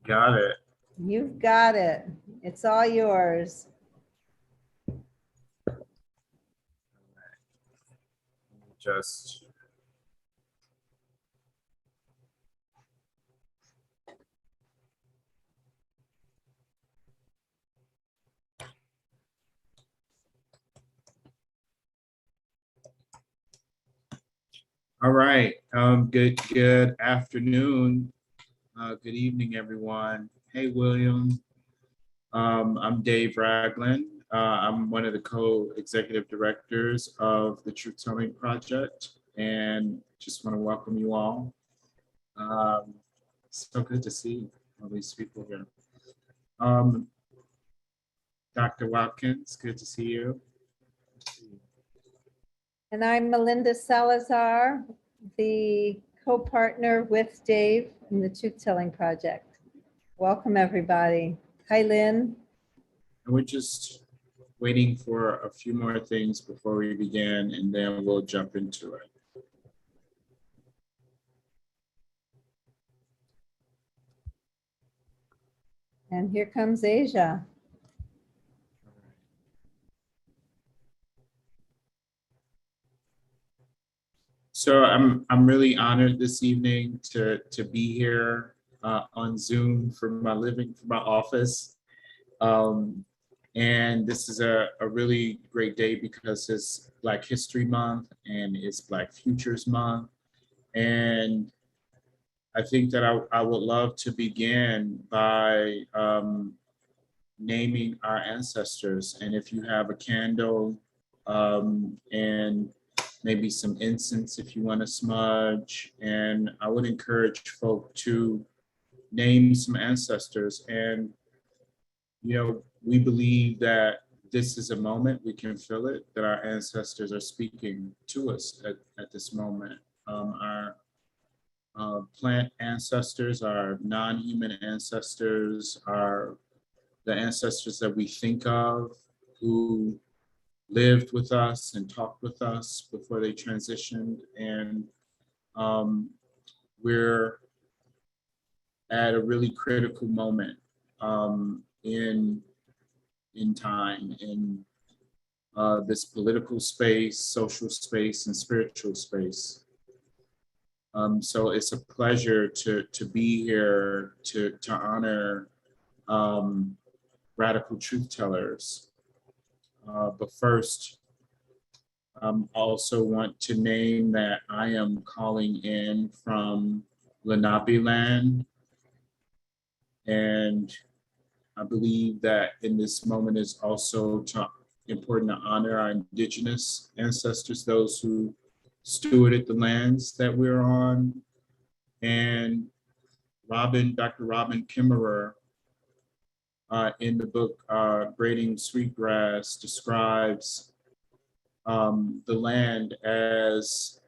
Got it. You've got it. It's all yours. Just all right. Good afternoon. Good evening, everyone. Hey, William. I'm Dave Ragland. I'm one of the co-executive directors of the Truth Telling Project, and just want to welcome you all. So good to see all these people here. Dr. Watkins, good to see you. And I'm Melinda Salazar, the co-partner with Dave in the Truth Telling Project. Welcome, everybody. Hi, Lynn. And we're just waiting for a few more things before we begin, and then we'll jump into it. And here comes Asia. So I'm really honored this evening to be here on Zoom from my office. And this is a really great day because it's Black History Month and it's Black Futures Month. And I think that I would love to begin by naming our ancestors. And if you have a candle and maybe some incense if you want to smudge, and I would encourage folk to name some ancestors. And we believe that this is a moment, we can feel it, that our ancestors are speaking to us at this moment. Our plant ancestors, our non-human ancestors, are the ancestors that we think of who lived with us and talked with us before they transitioned. And we're at a really critical moment in time, in this political space, social space, and spiritual space. So it's a pleasure to be here to honor radical truth tellers. But first, I also want to name that I am calling in from Lenape land. And I believe that in this moment is also important to honor our indigenous ancestors, those who stewarded the lands that we're on. And Dr. Robin Kimmerer, in the book Braiding Sweetgrass, describes the land as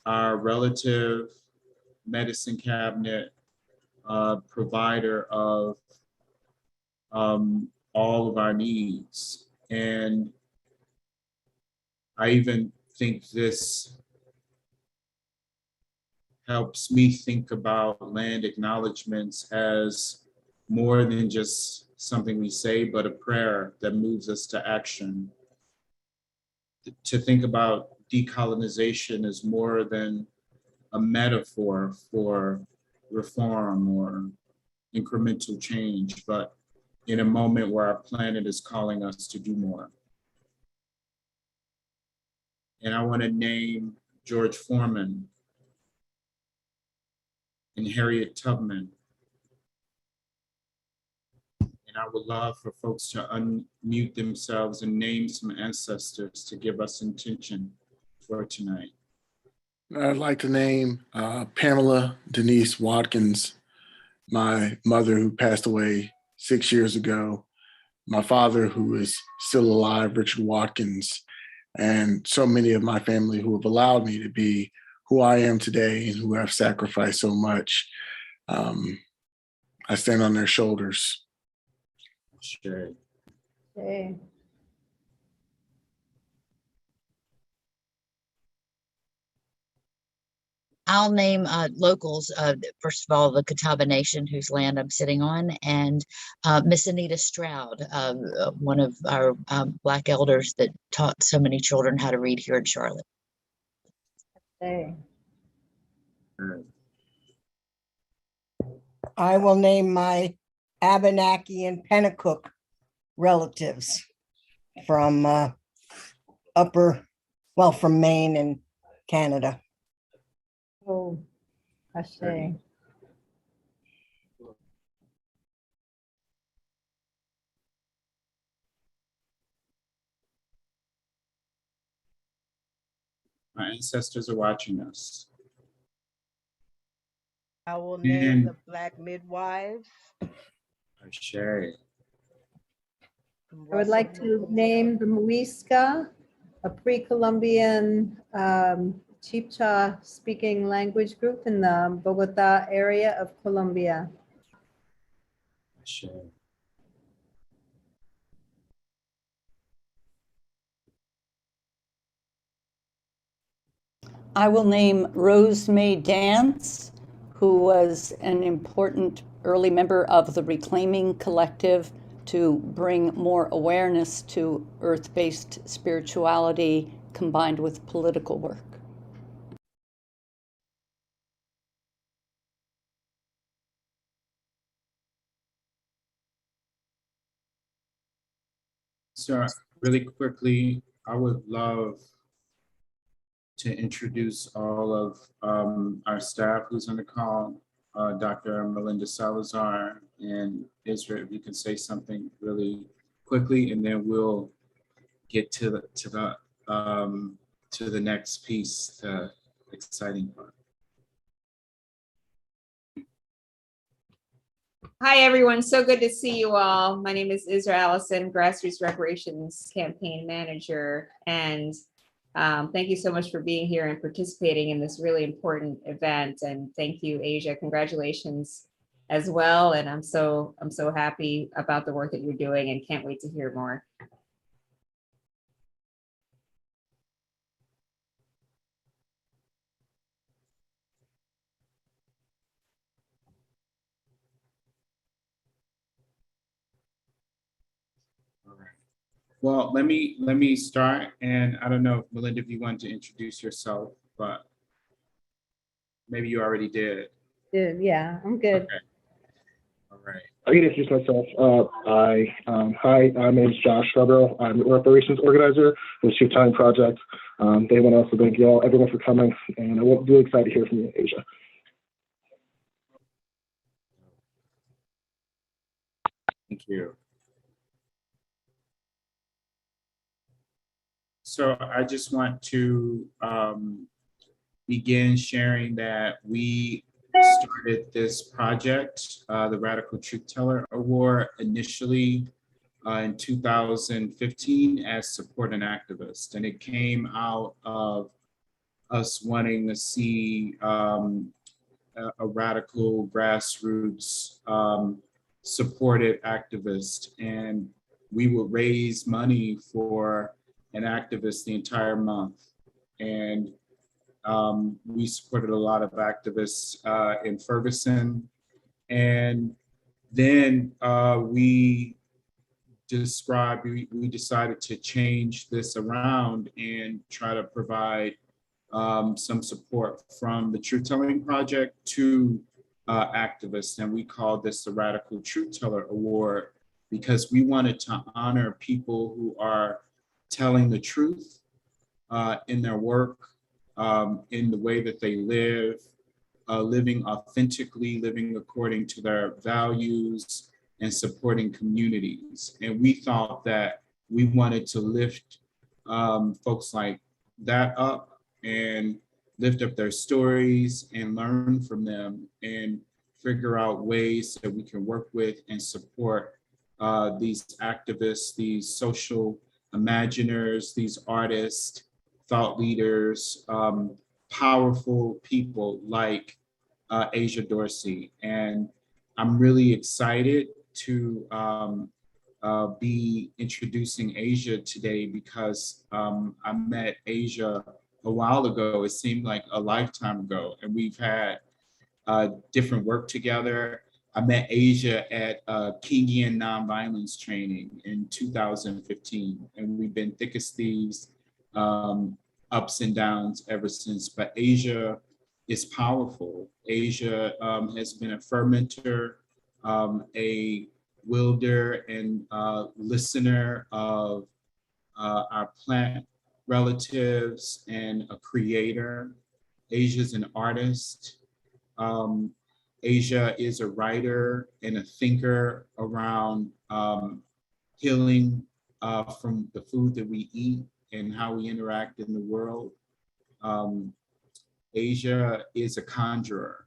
our relative medicine cabinet provider of all of our needs. And I even think this helps me think about land acknowledgements as more than just something we say, but a prayer that moves us to action. To think about decolonization as more than a metaphor for reform or incremental change, but in a moment where our planet is calling us to do more. And I want to name George Foreman and Harriet Tubman. And I would love for folks to unmute themselves and name some ancestors to give us intention for tonight. I'd like to name Pamela Denise Watkins, my mother who passed away 6 years ago, my father who is still alive, Richard Watkins, and so many of my family who have allowed me to be who I am today and who have sacrificed so much. I stand on their shoulders. Sure. Hey. I'll name locals. First of all, the Catawba Nation, whose land I'm sitting on, and Miss Anita Stroud, one of our Black elders that taught so many children how to read here in Charlotte. Okay. I will name my Abenaki and Pennacook relatives from from Maine and Canada. Oh, Ashe. My ancestors are watching us. I will name And the Black midwives. Ashe. I would like to name the Muisca, a pre-Columbian Chibcha speaking language group in the Bogota area of Colombia. Ashe. I will name Rose May Dance, who was an important early member of the Reclaiming Collective to bring more awareness to earth-based spirituality combined with political work. So really quickly, I would love to introduce all of our staff who's on the call, Dr. Melinda Salazar and Israel, if you can say something really quickly, and then we'll get to the next piece, the exciting part. Hi, everyone. So good to see you all. My name is Israel Allison, Grassroots Reparations Campaign Manager. And thank you so much for being here and participating in this really important event. And thank you, Asia. Congratulations as well. And I'm so happy about the work that you're doing and can't wait to hear more. All right. Well, let me start, and I don't know, Melinda, if you want to introduce yourself, but maybe you already did. Yeah, I'm good. Okay. All right. I can introduce myself. Hi, my name is Josh Scarborough. I'm the reparations organizer for the Chief Time Project. They want to also thank you all, everyone for coming, and I'm really excited to hear from you, Asia. Thank you. So I just want to begin sharing that we started this project, the Radical Truth Teller Award, initially in 2015 as support and activist. And it came out of us wanting to see a radical grassroots supported activist. And we would raise money for an activist the entire month. And we supported a lot of activists in Ferguson. And then we decided to change this around and try to provide some support from the Truth Telling Project to activists. And we called this the Radical Truth Teller Award because we wanted to honor people who are telling the truth in their work, in the way that they live, living authentically, living according to their values, and supporting communities. And we thought that we wanted to lift folks like that up and lift up their stories and learn from them and figure out ways that we can work with and support these activists, these social imaginers, these artists, thought leaders, powerful people like Asia Dorsey. And I'm really excited to be introducing Asia today because I met Asia a while ago. It seemed like a lifetime ago, and we've had different work together. I met Asia at Kingian nonviolence training in 2015, and we've been thick as thieves, ups and downs ever since. But Asia is powerful. Asia has been a fermenter, a wielder and listener of our plant relatives, and a creator. Asia's an artist. Asia is a writer and a thinker around healing from the food that we eat and how we interact in the world. Asia is a conjurer.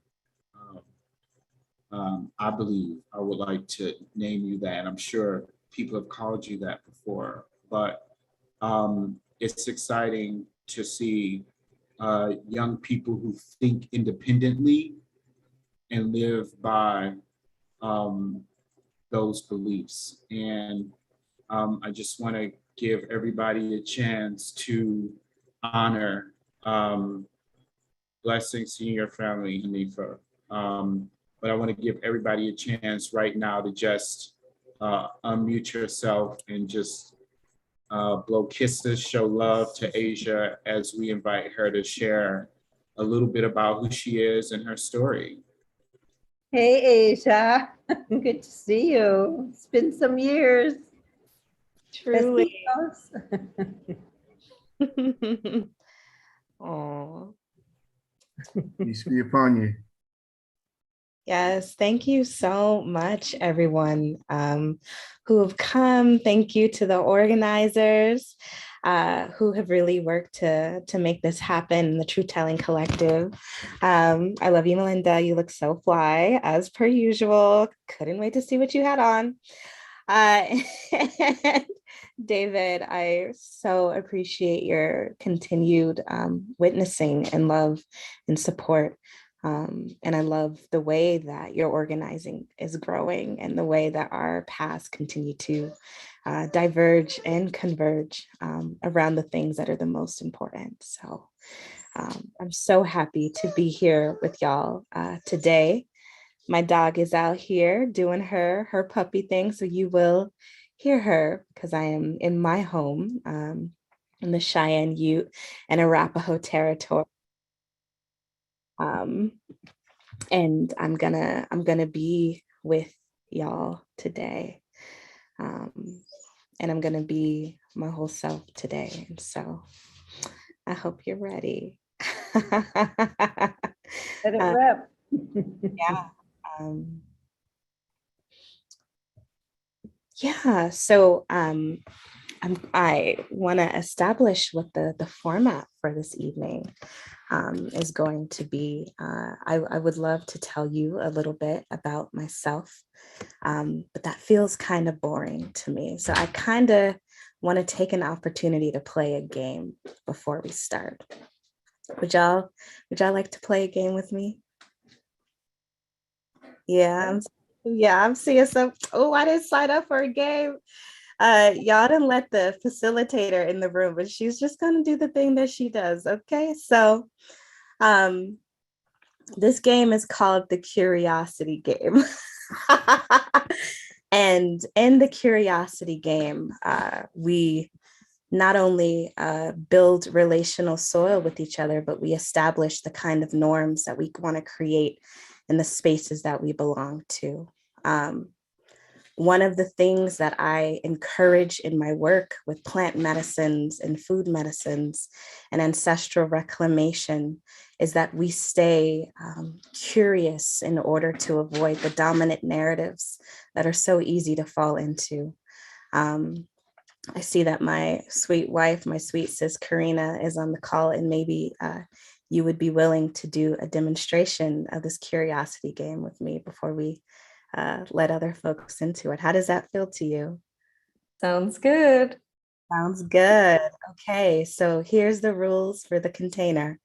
I believe I would like to name you that. I'm sure people have called you that before, but it's exciting to see young people who think independently and live by those beliefs. And I just want to give everybody a chance to honor blessings to your family, Hanifa. But I want to give everybody a chance right now to just unmute yourself and just blow kisses, show love to Asia as we invite her to share a little bit about who she is and her story. Hey, Asia. Good to see you. It's been some years. Truly. Oh, Peace be upon you. yes. Thank you so much, everyone who have come. Thank you to the organizers who have really worked to make this happen, the Truth Telling Collective. I love you, Melinda. You look so fly, as per usual. Couldn't wait to see what you had on. And David, I so appreciate your continued witnessing and love and support. And I love the way that your organizing is growing and the way that our paths continue to diverge and converge around the things that are the most important. So I'm so happy to be here with y'all today. My dog is out here doing her puppy thing, so you will hear her because I am in my home in the Cheyenne, Ute, and Arapaho territory. And I'm gonna be with y'all today, and I'm gonna be my whole self today. And so I hope you're ready. Let it rip. Yeah. Yeah. So I want to establish what the format for this evening is going to be. I would love to tell you a little bit about myself, but that feels kind of boring to me. So I kind of want to take an opportunity to play a game before we start. Would y'all like to play a game with me? Yeah, I'm seeing some. Oh, I didn't sign up for a game. Y'all didn't let the facilitator in the room, but she's just gonna do the thing that she does. Okay, so this game is called the Curiosity Game. And in the Curiosity Game, we not only build relational soil with each other, but we establish the kind of norms that we want to create in the spaces that we belong to. One of the things that I encourage in my work with plant medicines and food medicines and ancestral reclamation is that we stay curious in order to avoid the dominant narratives that are so easy to fall into. I see that my sweet wife, my sweet sis Karina, is on the call, and maybe you would be willing to do a demonstration of this curiosity game with me before we let other folks into it. How does that feel to you? Sounds good. Sounds good. Okay, so here's the rules for the container.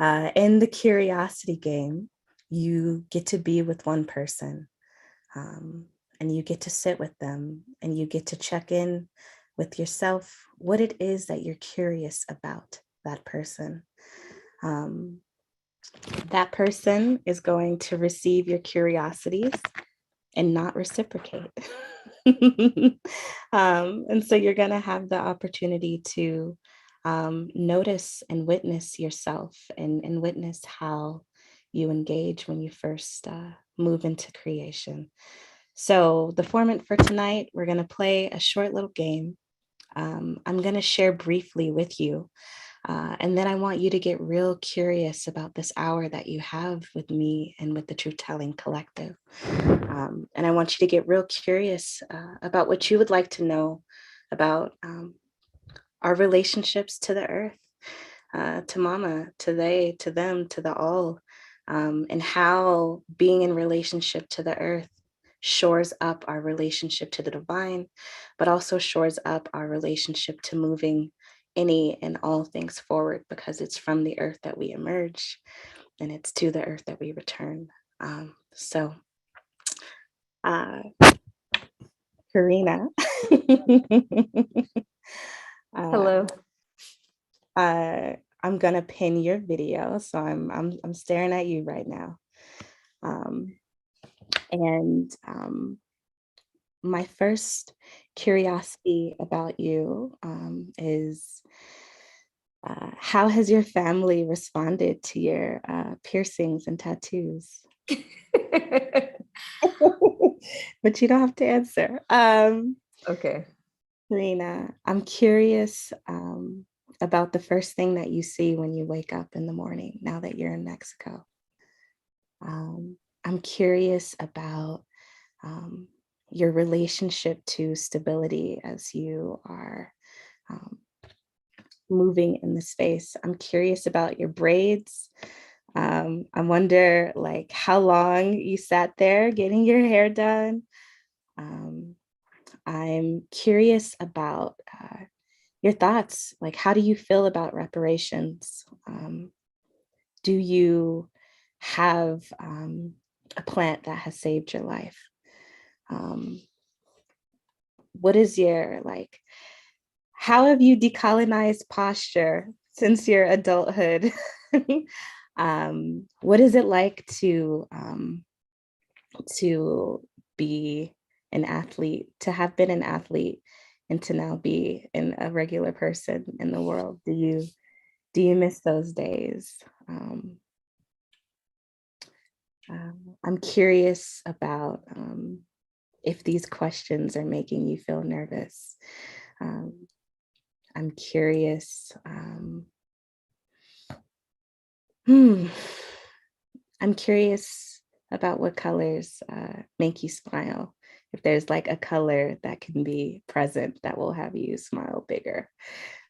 In the curiosity game, you get to be with one person, and you get to sit with them, and you get to check in with yourself what it is that you're curious about that person. That person is going to receive your curiosities and not reciprocate. And so you're going to have the opportunity to notice and witness yourself and witness how you engage when you first move into creation. So the format for tonight, we're going to play a short little game. I'm going to share briefly with you. And then I want you to get real curious about this hour that you have with me and with the Truth Telling Collective. And I want you to get real curious about what you would like to know about our relationships to the earth, to mama, to they, to them, to the all, and how being in relationship to the earth shores up our relationship to the divine, but also shores up our relationship to moving any and all things forward, because it's from the earth that we emerge and it's to the earth that we return. Karina. Hello. I'm gonna pin your video, so I'm staring at you right now. My first curiosity about you is how has your family responded to your piercings and tattoos? But you don't have to answer. Okay. Karina, I'm curious about the first thing that you see when you wake up in the morning now that you're in Mexico. I'm curious about your relationship to stability as you are moving in the space. I'm curious about your braids. I wonder like how long you sat there getting your hair done. I'm curious about your thoughts. Like, how do you feel about reparations? Do you have a plant that has saved your life? What is your, like, how have you decolonized posture since your adulthood? What is it like to be an athlete, to have been an athlete and to now be a regular person in the world? Do you miss those days? I'm curious about if these questions are making you feel nervous. I'm curious. I'm curious about what colors make you smile. If there's like a color that can be present that will have you smile bigger.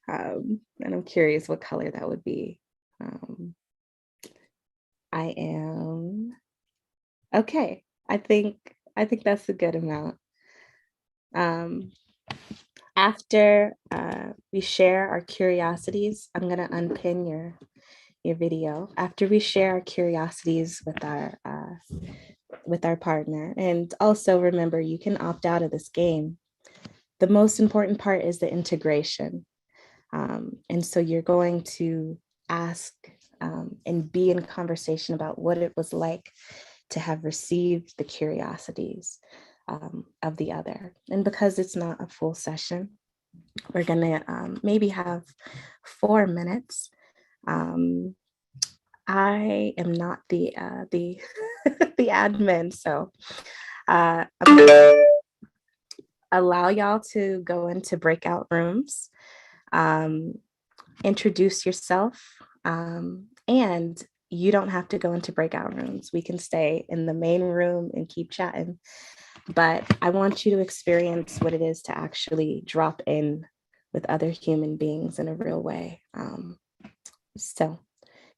And I'm curious what color that would be. I am okay. I think that's a good amount. After we share our curiosities, I'm gonna unpin your video. After we share our curiosities with our partner, and also remember, you can opt out of this game. The most important part is the integration. And so you're going to ask and be in conversation about what it was like to have received the curiosities of the other. And because it's not a full session, we're gonna maybe have 4 minutes. I am not the the admin, so I'm gonna allow y'all to go into breakout rooms, introduce yourself, and you don't have to go into breakout rooms. We can stay in the main room and keep chatting, but I want you to experience what it is to actually drop in with other human beings in a real way. So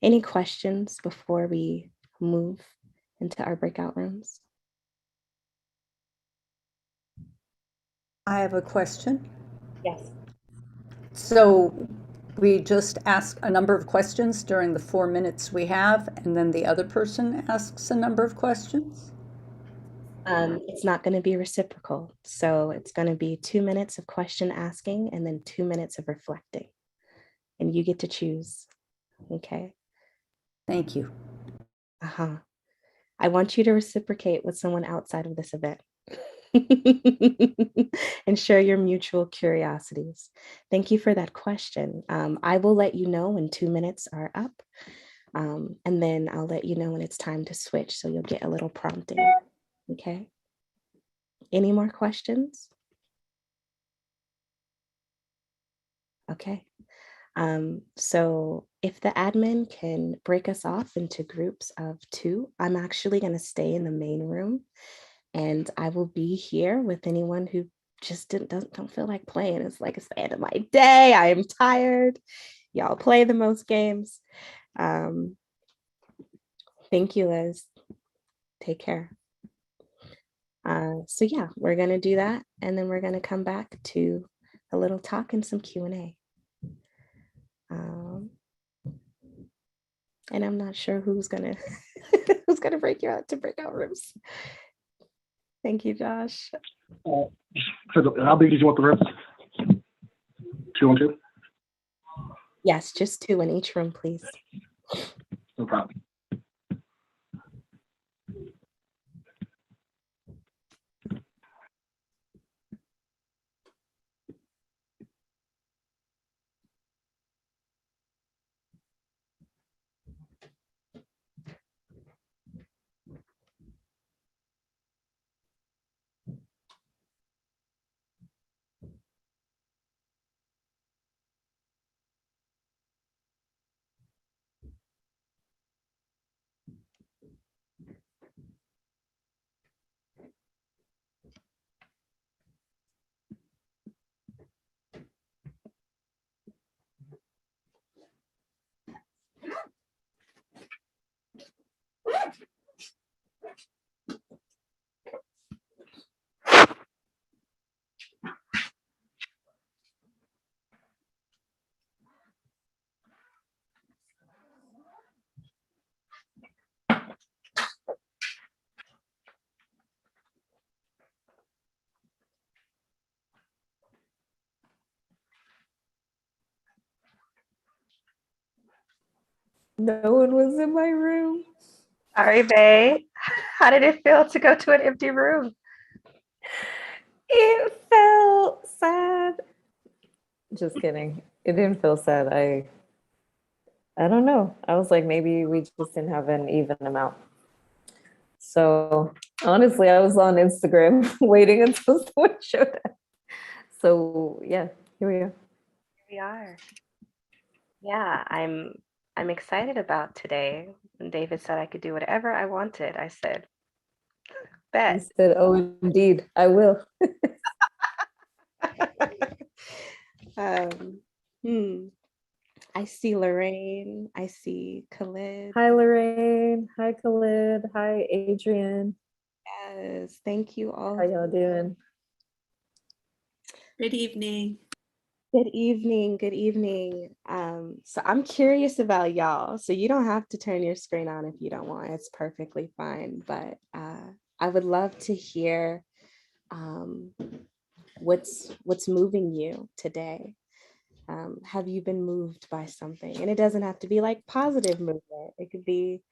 any questions before we move into our breakout rooms? I have a question. Yes. So we just ask a number of questions during the 4 minutes we have, and then the other person asks a number of questions? It's not going to be reciprocal. So it's going to be 2 minutes of question asking and then 2 minutes of reflecting. and you get to choose. Okay. Thank you. I want you to reciprocate with someone outside of this event and share your mutual curiosities. Thank you for that question. I will let you know when 2 minutes are up, and then I'll let you know when it's time to switch, so you'll get a little prompting. Okay. Any more questions? Okay. So if the admin can break us off into groups of 2, I'm actually going to stay in the main room, and I will be here with anyone who just don't feel like playing. It's like, it's the end of my day. I am tired. Y'all play the most games. Thank you, Liz. Take care. So yeah, we're going to do that, and then we're going to come back to a little talk and some Q&A. And I'm not sure who's gonna break you out to breakout rooms. Thank you, Josh. So how big did you want the rooms? 2 on 2? Yes, just 2 in each room, please. No problem. No one was in my room. Sorry, Bae. How did it feel to go to an empty room? It felt sad. Just kidding. It didn't feel sad. I don't know. I was like, maybe we just didn't have an even amount. So honestly, I was on Instagram waiting until someone showed up. So yeah, here we are. Here we are. Yeah, I'm excited about today. When David said I could do whatever I wanted, I said, bet. You said, oh, indeed, I will. I see Lorraine. I see Khalid. Hi, Lorraine. Hi, Khalid. Hi, Adrian. Yes, thank you all. How y'all doing? Good evening. Good evening. Good evening. So I'm curious about y'all. So you don't have to turn your screen on if you don't want. It's perfectly fine. But I would love to hear what's moving you today. Have you been moved by something? And it doesn't have to be like positive movement. It could be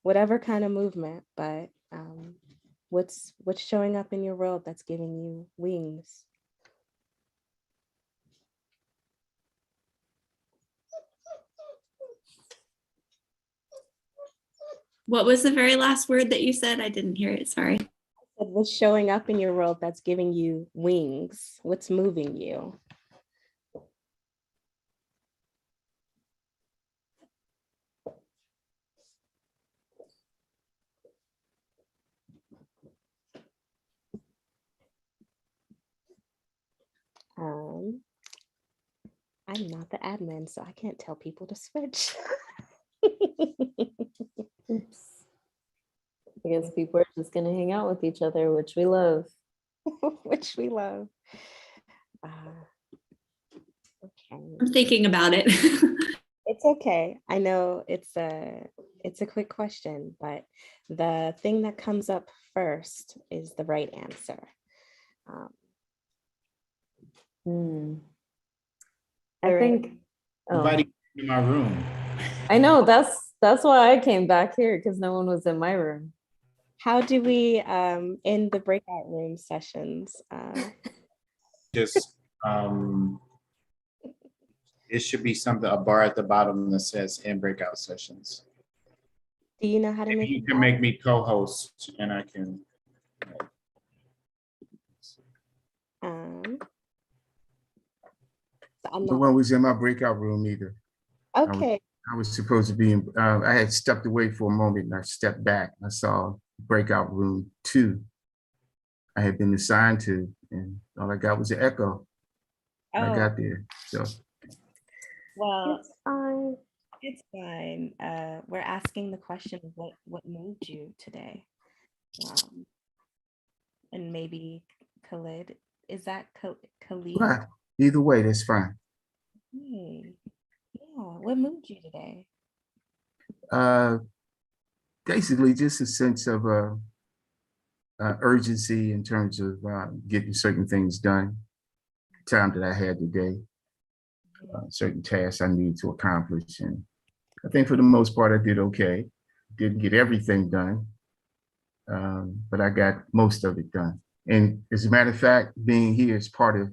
whatever kind of movement. But what's showing up in your world that's giving you wings? What was the very last word that you said? I didn't hear it. Sorry. What's showing up in your world that's giving you wings? What's moving you? I'm not the admin, so I can't tell people to switch. Oops. I guess people are just going to hang out with each other, which we love. Which we love. Okay. I'm thinking about it. It's okay. I know it's a quick question, but the thing that comes up first is the right answer. I think Nobody came in my room. I know that's why I came back here, because no one was in my room. How do we end the breakout room sessions? Just, it should be something, a bar at the bottom that says in breakout sessions. Do you know how to Maybe make you it? can make me co-host and I can. I'm No not one was in my breakout room either. okay. I was supposed to be in, I had stepped away for a moment and I stepped back. I saw breakout room 2. I had been assigned to, and all I got was an echo. I Oh, got there. So well, It's fine. it's fine. We're asking the question, what moved you today? And maybe Khalid, is that Khalid? right. Either way, that's fine. Hey, yeah, what moved you today? Basically just a sense of urgency in terms of getting certain things done. Time that I had today, certain tasks I needed to accomplish, and I think for the most part I did okay. Didn't get everything done, but I got most of it done. And as a matter of fact, being here is part of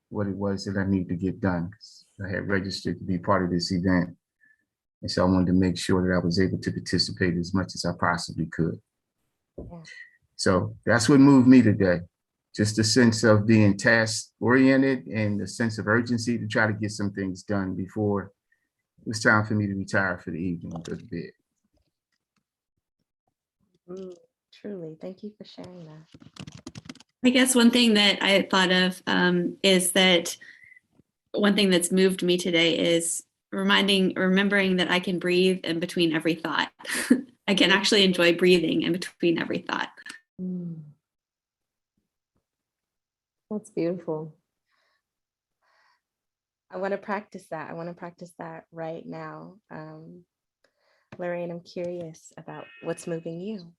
what it was that I needed to get done. I had registered to be part of this event, and so I wanted to make sure that I was able to participate as much as I possibly could. Yeah. So that's what moved me today. Just a sense of being task oriented and a sense of urgency to try to get some things done before it was time for me to retire for the evening and go to bed. Truly, thank you for sharing that. I guess one thing that I thought of is that one thing that's moved me today is remembering that I can breathe in between every thought. I can actually enjoy breathing in between every thought. That's beautiful. I want to practice that. I want to practice that right now. Lorraine, I'm curious about what's moving you.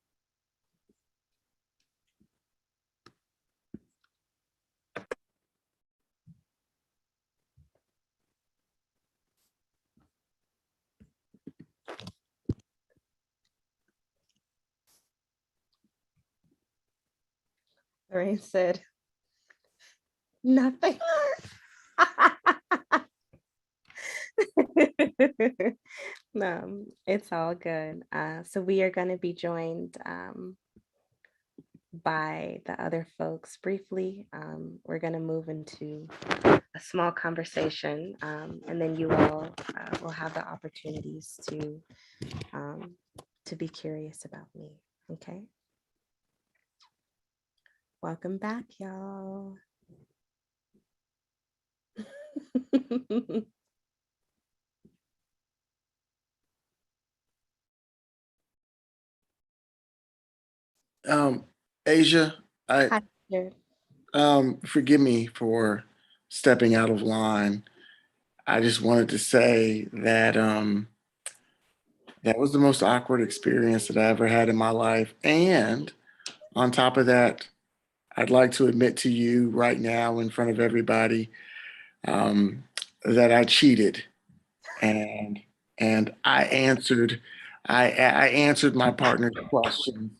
Lorraine said, nothing. No, it's all good. So we are going to be joined by the other folks briefly. We're going to move into a small conversation, and then you all will have the opportunities to be curious about me. Okay. Welcome back, y'all. Asia, Hi, Jared. forgive me for stepping out of line. I just wanted to say that that was the most awkward experience that I ever had in my life. And on top of that, I'd like to admit to you right now in front of everybody that I cheated, and I answered my partner's question.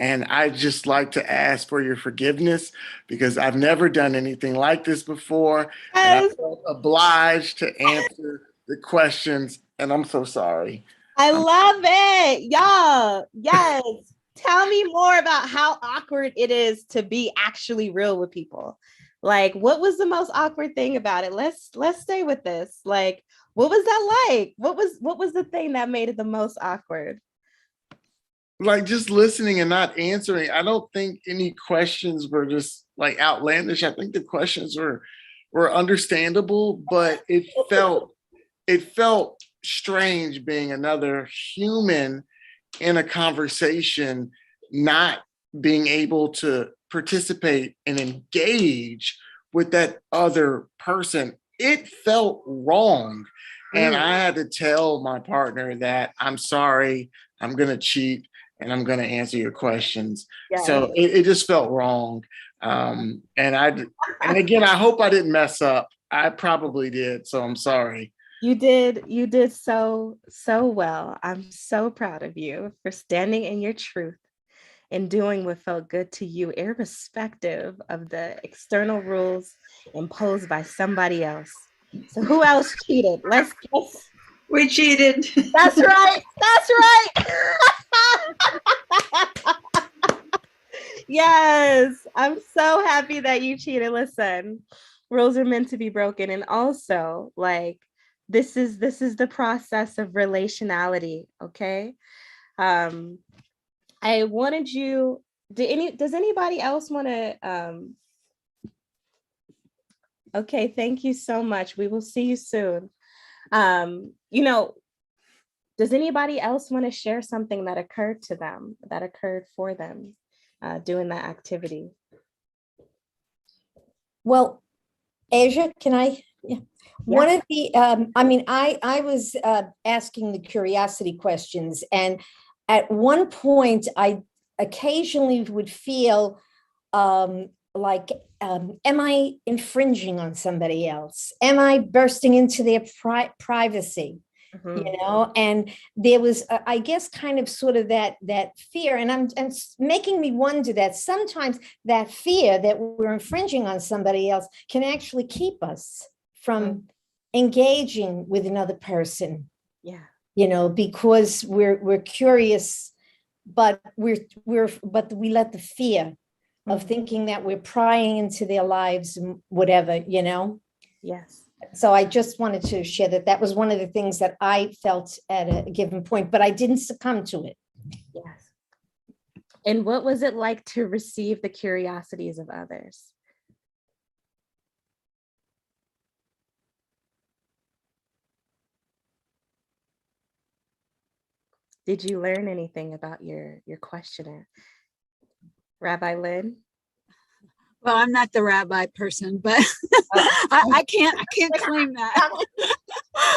And I just like to ask for your forgiveness because I've never done anything like this before. And I Yes. felt obliged to answer the questions. And I'm so sorry. I love it. Y'all, yes. Tell me more about how awkward it is to be actually real with people. Like, what was the most awkward thing about it? Let's stay with this. Like, what was that like? What was the thing that made it the most awkward? Like just listening and not answering. I don't think any questions were just like outlandish. I think the questions were understandable, but it felt strange being another human in a conversation, not being able to participate and engage with that other person. It felt wrong. And I had to tell my partner that I'm sorry, I'm going to cheat and I'm going to answer your questions. Yes. So it just felt wrong. And again, I hope I didn't mess up. I probably did. So I'm sorry. You did so well. I'm so proud of you for standing in your truth and doing what felt good to you, irrespective of the external rules imposed by somebody else. So who else cheated? Let's guess. We cheated. That's right. That's right. Yes, I'm so happy that you cheated. Listen, rules are meant to be broken, and also like this is the process of relationality. Okay. I wanted you. Does anybody else want to? Okay, thank you so much. We will see you soon. Does anybody else want to share something that occurred to them, that occurred for them, doing that activity? Well, Asia, can I? Yeah. One of the, I was asking the curiosity questions, and at one point, I occasionally would feel like, am I infringing on somebody else? Am I bursting into their privacy? And there was, I guess, kind of sort of that fear, and making me wonder that sometimes that fear that we're infringing on somebody else can actually keep us from engaging with another person. Yeah. Because we're curious, but we let the fear of thinking that we're prying into their lives and whatever, Yes. So I just wanted to share that was one of the things that I felt at a given point, but I didn't succumb to it. Yes. And what was it like to receive the curiosities of others? Did you learn anything about your questioner? Rabbi Lynn? Well, I'm not the rabbi person, but I can't claim that.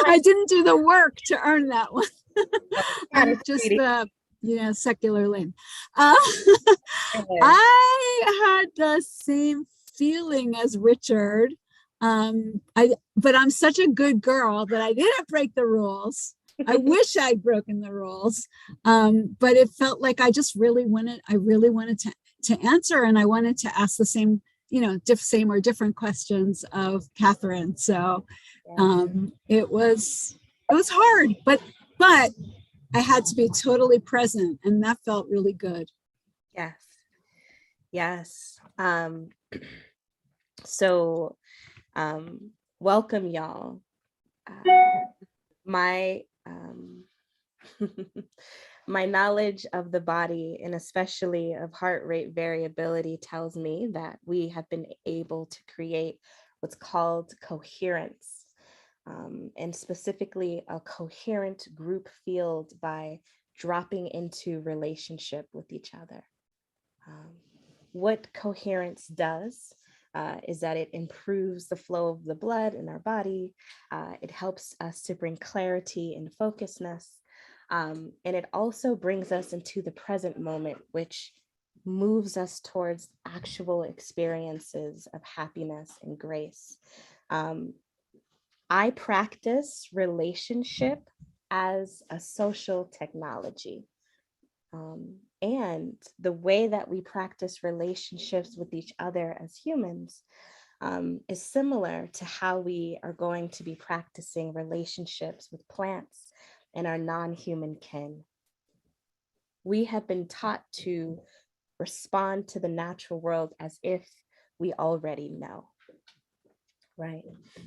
I didn't do the work to earn that one. I'm just secular lame. I had the same feeling as Richard. But I'm such a good girl that I didn't break the rules. I wish I'd broken the rules. But it felt like I really wanted to answer, and I wanted to ask the same, same or different questions of Catherine. So it was hard, but I had to be totally present, and that felt really good. Yes. So welcome, y'all. My my knowledge of the body, and especially of heart rate variability, tells me that we have been able to create what's called coherence, and specifically a coherent group field by dropping into relationship with each other. What coherence does is that it improves the flow of the blood in our body. It helps us to bring clarity and focusness. And it also brings us into the present moment, which moves us towards actual experiences of happiness and grace. I practice relationship as a social technology. And the way that we practice relationships with each other as humans is similar to how we are going to be practicing relationships with plants and our non-human kin. We have been taught to respond to the natural world as if we already know, right?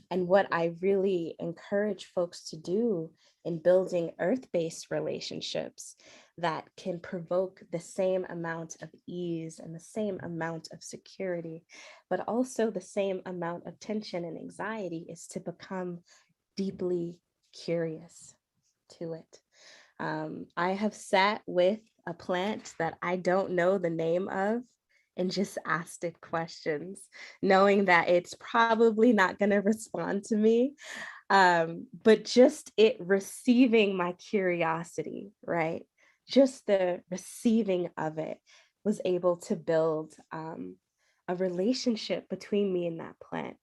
And what I really encourage folks to do in building earth-based relationships that can provoke the same amount of ease and the same amount of security, but also the same amount of tension and anxiety, is to become deeply curious to it. I have sat with a plant that I don't know the name of and just asked it questions, knowing that it's probably not going to respond to me. But just it receiving my curiosity, right? Just the receiving of it was able to build a relationship between me and that plant.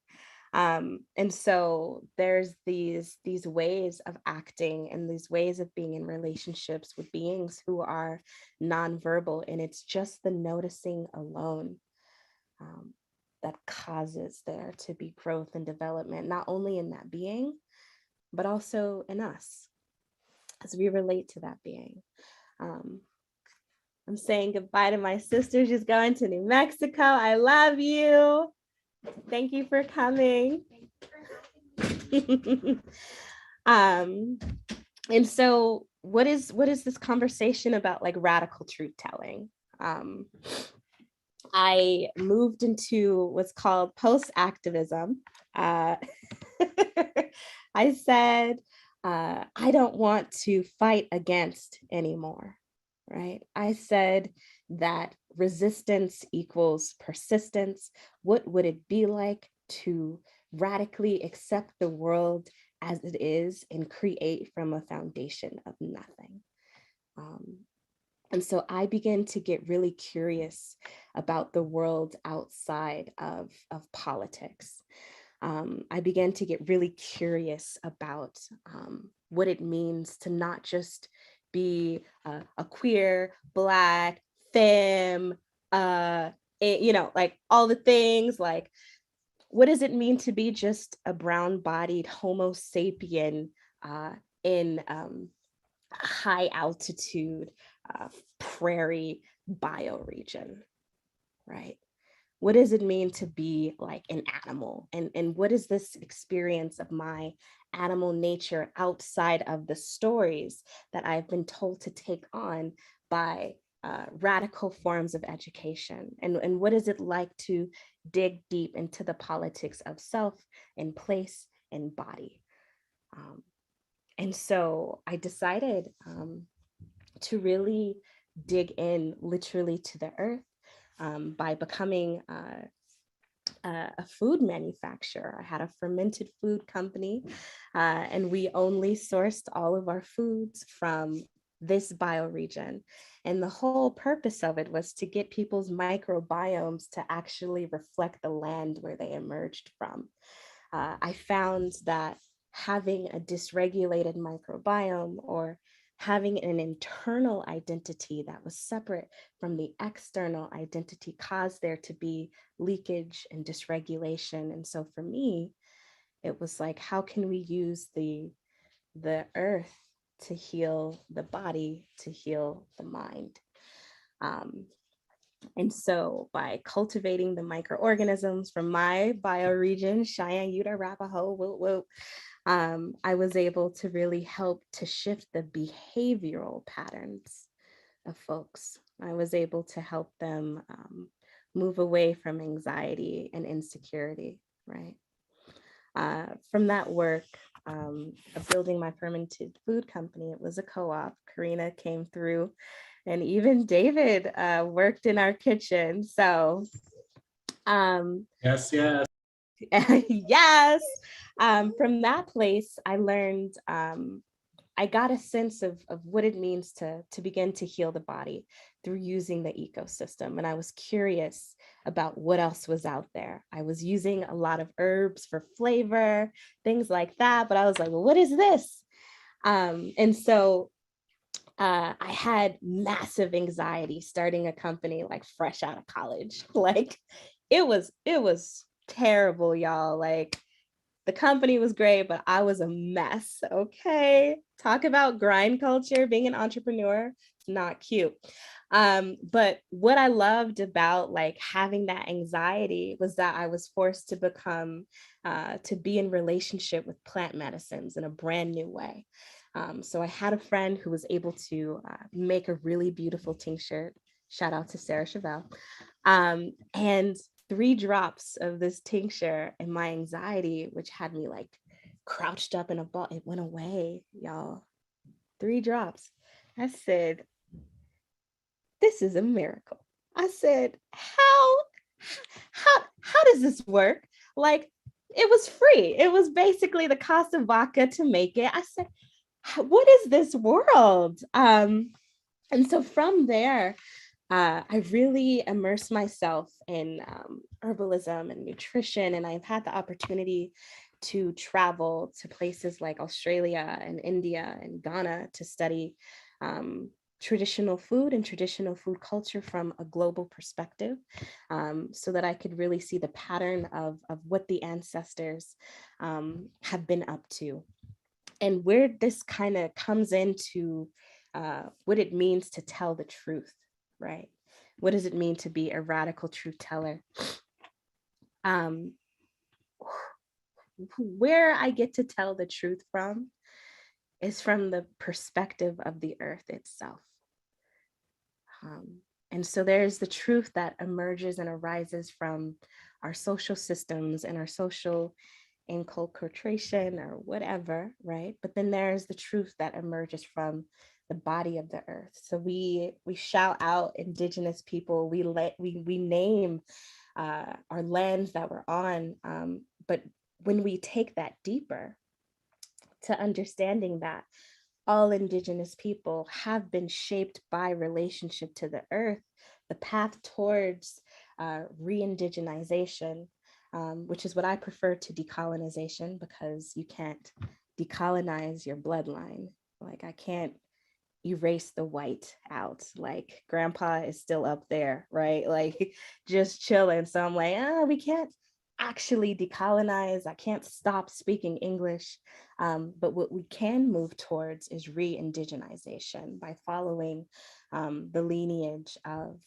And so there's these ways of acting and these ways of being in relationships with beings who are nonverbal, and it's just the noticing alone that causes there to be growth and development, not only in that being, but also in us as we relate to that being. I'm saying goodbye to my sister. She's going to New Mexico. I love you. Thank you for coming. And so what is this conversation about, like radical truth telling? I moved into what's called post-activism. I said, I don't want to fight against anymore, right? I said that resistance equals persistence. What would it be like to radically accept the world as it is and create from a foundation of nothing? And so I began to get really curious about the world outside of politics. I began to get really curious about what it means to not just be a queer, Black, femme, like all the things, like what does it mean to be just a brown-bodied Homo sapien in high altitude prairie bioregion, right? What does it mean to be like an animal? And what is this experience of my animal nature outside of the stories that I've been told to take on by radical forms of education? And what is it like to dig deep into the politics of self and place and body? And so I decided to really dig in literally to the earth by becoming a food manufacturer. I had a fermented food company, and we only sourced all of our foods from this bioregion. And the whole purpose of it was to get people's microbiomes to actually reflect the land where they emerged from. I found that having a dysregulated microbiome, or having an internal identity that was separate from the external identity, caused there to be leakage and dysregulation. And so for me, it was like, how can we use the earth to heal the body, to heal the mind? And so by cultivating the microorganisms from my bioregion, Cheyenne, Utah, Arapaho, whoop, whoop, I was able to really help to shift the behavioral patterns of folks. I was able to help them move away from anxiety and insecurity, right? From that work of building my fermented food company, it was a co-op. Karina came through, and even David worked in our kitchen. So Yes. yes. From that place, I learned, I got a sense of what it means to begin to heal the body through using the ecosystem. And I was curious about what else was out there. I was using a lot of herbs for flavor, things like that. But I was like, well, what is this? And so I had massive anxiety starting a company like fresh out of college. Like it was terrible, y'all. Like the company was great, but I was a mess. Okay. Talk about grind culture, being an entrepreneur, not cute. But what I loved about like having that anxiety was that I was forced to become, to be in relationship with plant medicines in a brand new way. So I had a friend who was able to make a really beautiful tincture. Shout out to Sarah Chevelle. And 3 drops of this tincture, and my anxiety, which had me like crouched up in a ball, it went away, y'all. 3 drops. I said, this is a miracle. I said, how does this work? Like, it was free. It was basically the cost of vodka to make it. I said, what is this world? And so from there, I really immersed myself in herbalism and nutrition, and I've had the opportunity to travel to places like Australia and India and Ghana to study traditional food and traditional food culture from a global perspective, so that I could really see the pattern of what the ancestors have been up to, and where this kind of comes into what it means to tell the truth, right? What does it mean to be a radical truth teller? Where I get to tell the truth from is from the perspective of the earth itself. And so there's the truth that emerges and arises from our social systems and our social inculcation or whatever, right? But then there's the truth that emerges from the body of the earth. So we shout out indigenous people, we name our lands that we're on, but when we take that deeper to understanding that all indigenous people have been shaped by relationship to the earth, the path towards re-indigenization, which is what I prefer to decolonization, because you can't decolonize your bloodline. Like, I can't erase the white out. Like, grandpa is still up there, right? Like, just chilling. So I'm like, we can't actually decolonize. I can't stop speaking English. But what we can move towards is re-indigenization by following the lineage of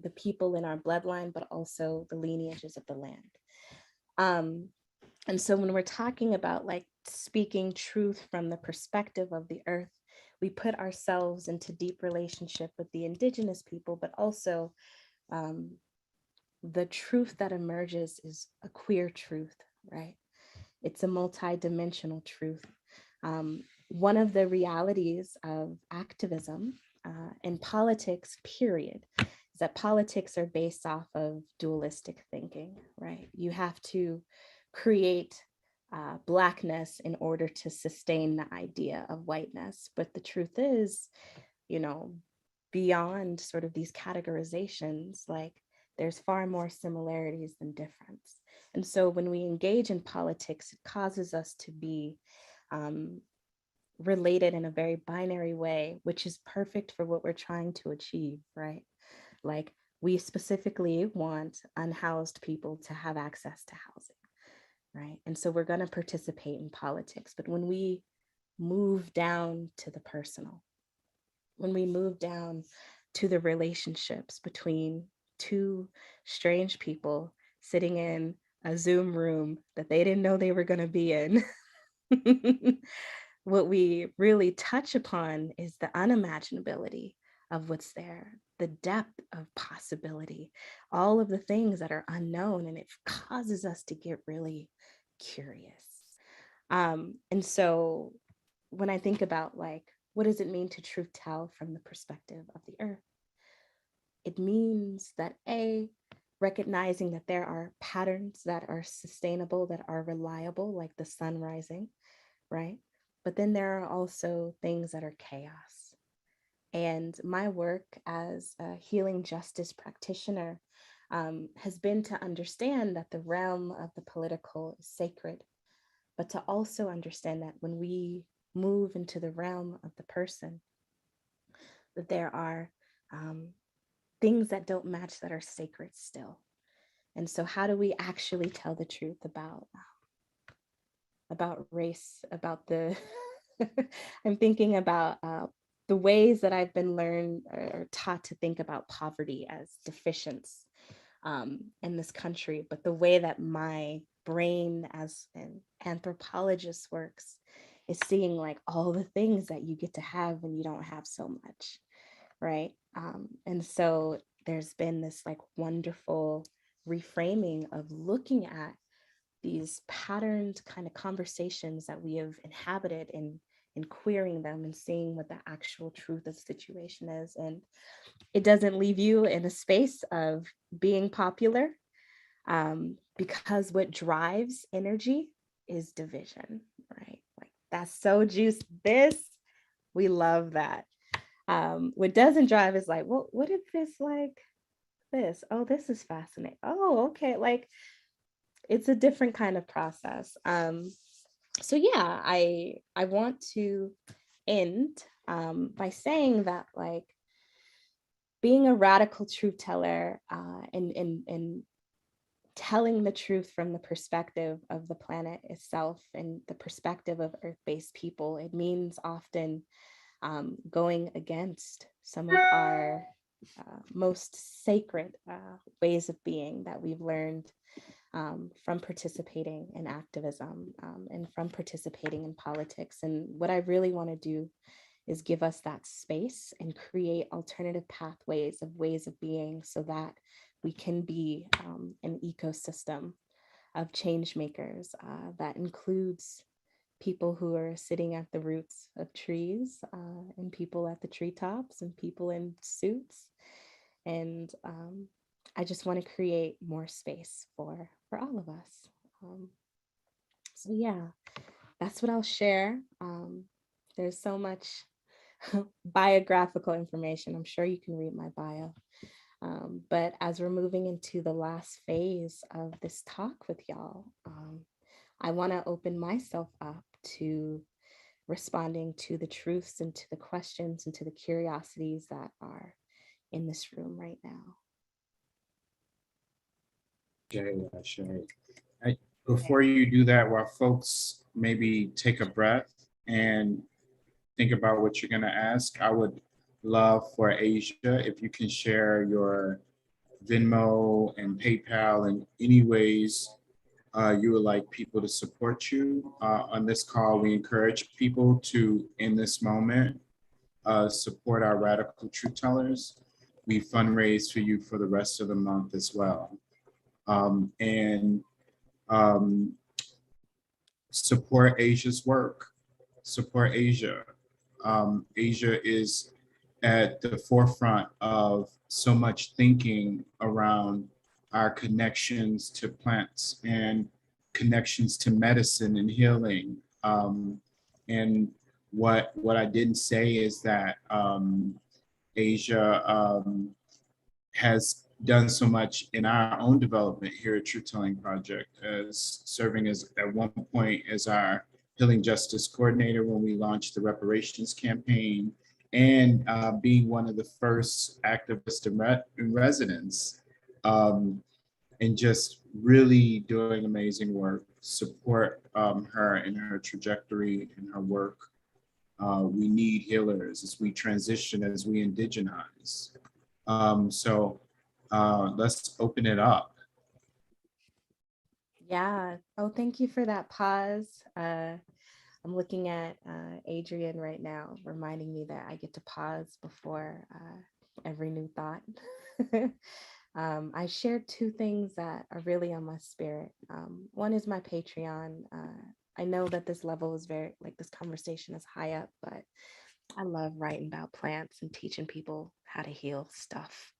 the people in our bloodline, but also the lineages of the land. And so when we're talking about like speaking truth from the perspective of the earth, we put ourselves into deep relationship with the indigenous people, but also the truth that emerges is a queer truth, right? It's a multi-dimensional truth. One of the realities of activism and politics, period, is that politics are based off of dualistic thinking, right? You have to create Blackness in order to sustain the idea of whiteness. But the truth is, beyond sort of these categorizations, like, there's far more similarities than difference. And so when we engage in politics, it causes us to be related in a very binary way, which is perfect for what we're trying to achieve, right? Like, we specifically want unhoused people to have access to housing, right? And so we're going to participate in politics. But when we move down to the personal, when we move down to the relationships between two strange people sitting in a Zoom room that they didn't know they were going to be in, what we really touch upon is the unimaginability of what's there, the depth of possibility, all of the things that are unknown, and it causes us to get really curious. And so when I think about, like, what does it mean to truth tell from the perspective of the earth? It means that recognizing that there are patterns that are sustainable, that are reliable, like the sun rising, right? But then there are also things that are chaos. And my work as a healing justice practitioner has been to understand that the realm of the political is sacred, but to also understand that when we move into the realm of the person, that there are things that don't match that are sacred still. And so how do we actually tell the truth about race, about the, I'm thinking about the ways that I've been learned or taught to think about poverty as deficiency in this country, but the way that my brain as an anthropologist works is seeing like all the things that you get to have when you don't have so much, right? And so there's been this like wonderful reframing of looking at these patterned kind of conversations that we have inhabited and queering them and seeing what the actual truth of the situation is. And it doesn't leave you in a space of being popular, because what drives energy is division, right? Like, that's so juice. We love that. What doesn't drive is like, well, what if it's like this? Oh, this is fascinating. Oh, okay. Like it's a different kind of process. So yeah, I want to end by saying that like being a radical truth teller and telling the truth from the perspective of the planet itself and the perspective of Earth-based people, it means often going against some of our most sacred ways of being that we've learned from participating in activism and from participating in politics. And what I really want to do is give us that space and create alternative pathways of ways of being so that we can be an ecosystem of change makers that includes people who are sitting at the roots of trees and people at the treetops and people in suits. And I just want to create more space for all of us. So yeah, that's what I'll share. There's so much biographical information. I'm sure you can read my bio. But as we're moving into the last phase of this talk with y'all, I want to open myself up to responding to the truths and to the questions and to the curiosities that are in this room right now. Sure. Before you do that, while folks maybe take a breath and think about what you're going to ask, I would love for Asia, if you can share your Venmo and PayPal and any ways you would like people to support you. On this call, we encourage people to, in this moment, support our radical truth tellers. We fundraise for you for the rest of the month as well. And support Asia's work, support Asia. Asia is at the forefront of so much thinking around our connections to plants and connections to medicine and healing. And what I didn't say is that Asia has done so much in our own development here at Truth Telling Project, as serving as at one point as our Healing Justice Coordinator when we launched the reparations campaign, and being one of the first activists in residence, and just really doing amazing work. Support her in her trajectory and her work. We need healers as we transition, as we indigenize. So let's open it up. Yeah. Oh, thank you for that pause. I'm looking at Adrian right now, reminding me that I get to pause before every new thought. I shared two things that are really on my spirit. One is my Patreon. I know that this level is very, like this conversation is high up, but I love writing about plants and teaching people how to heal stuff.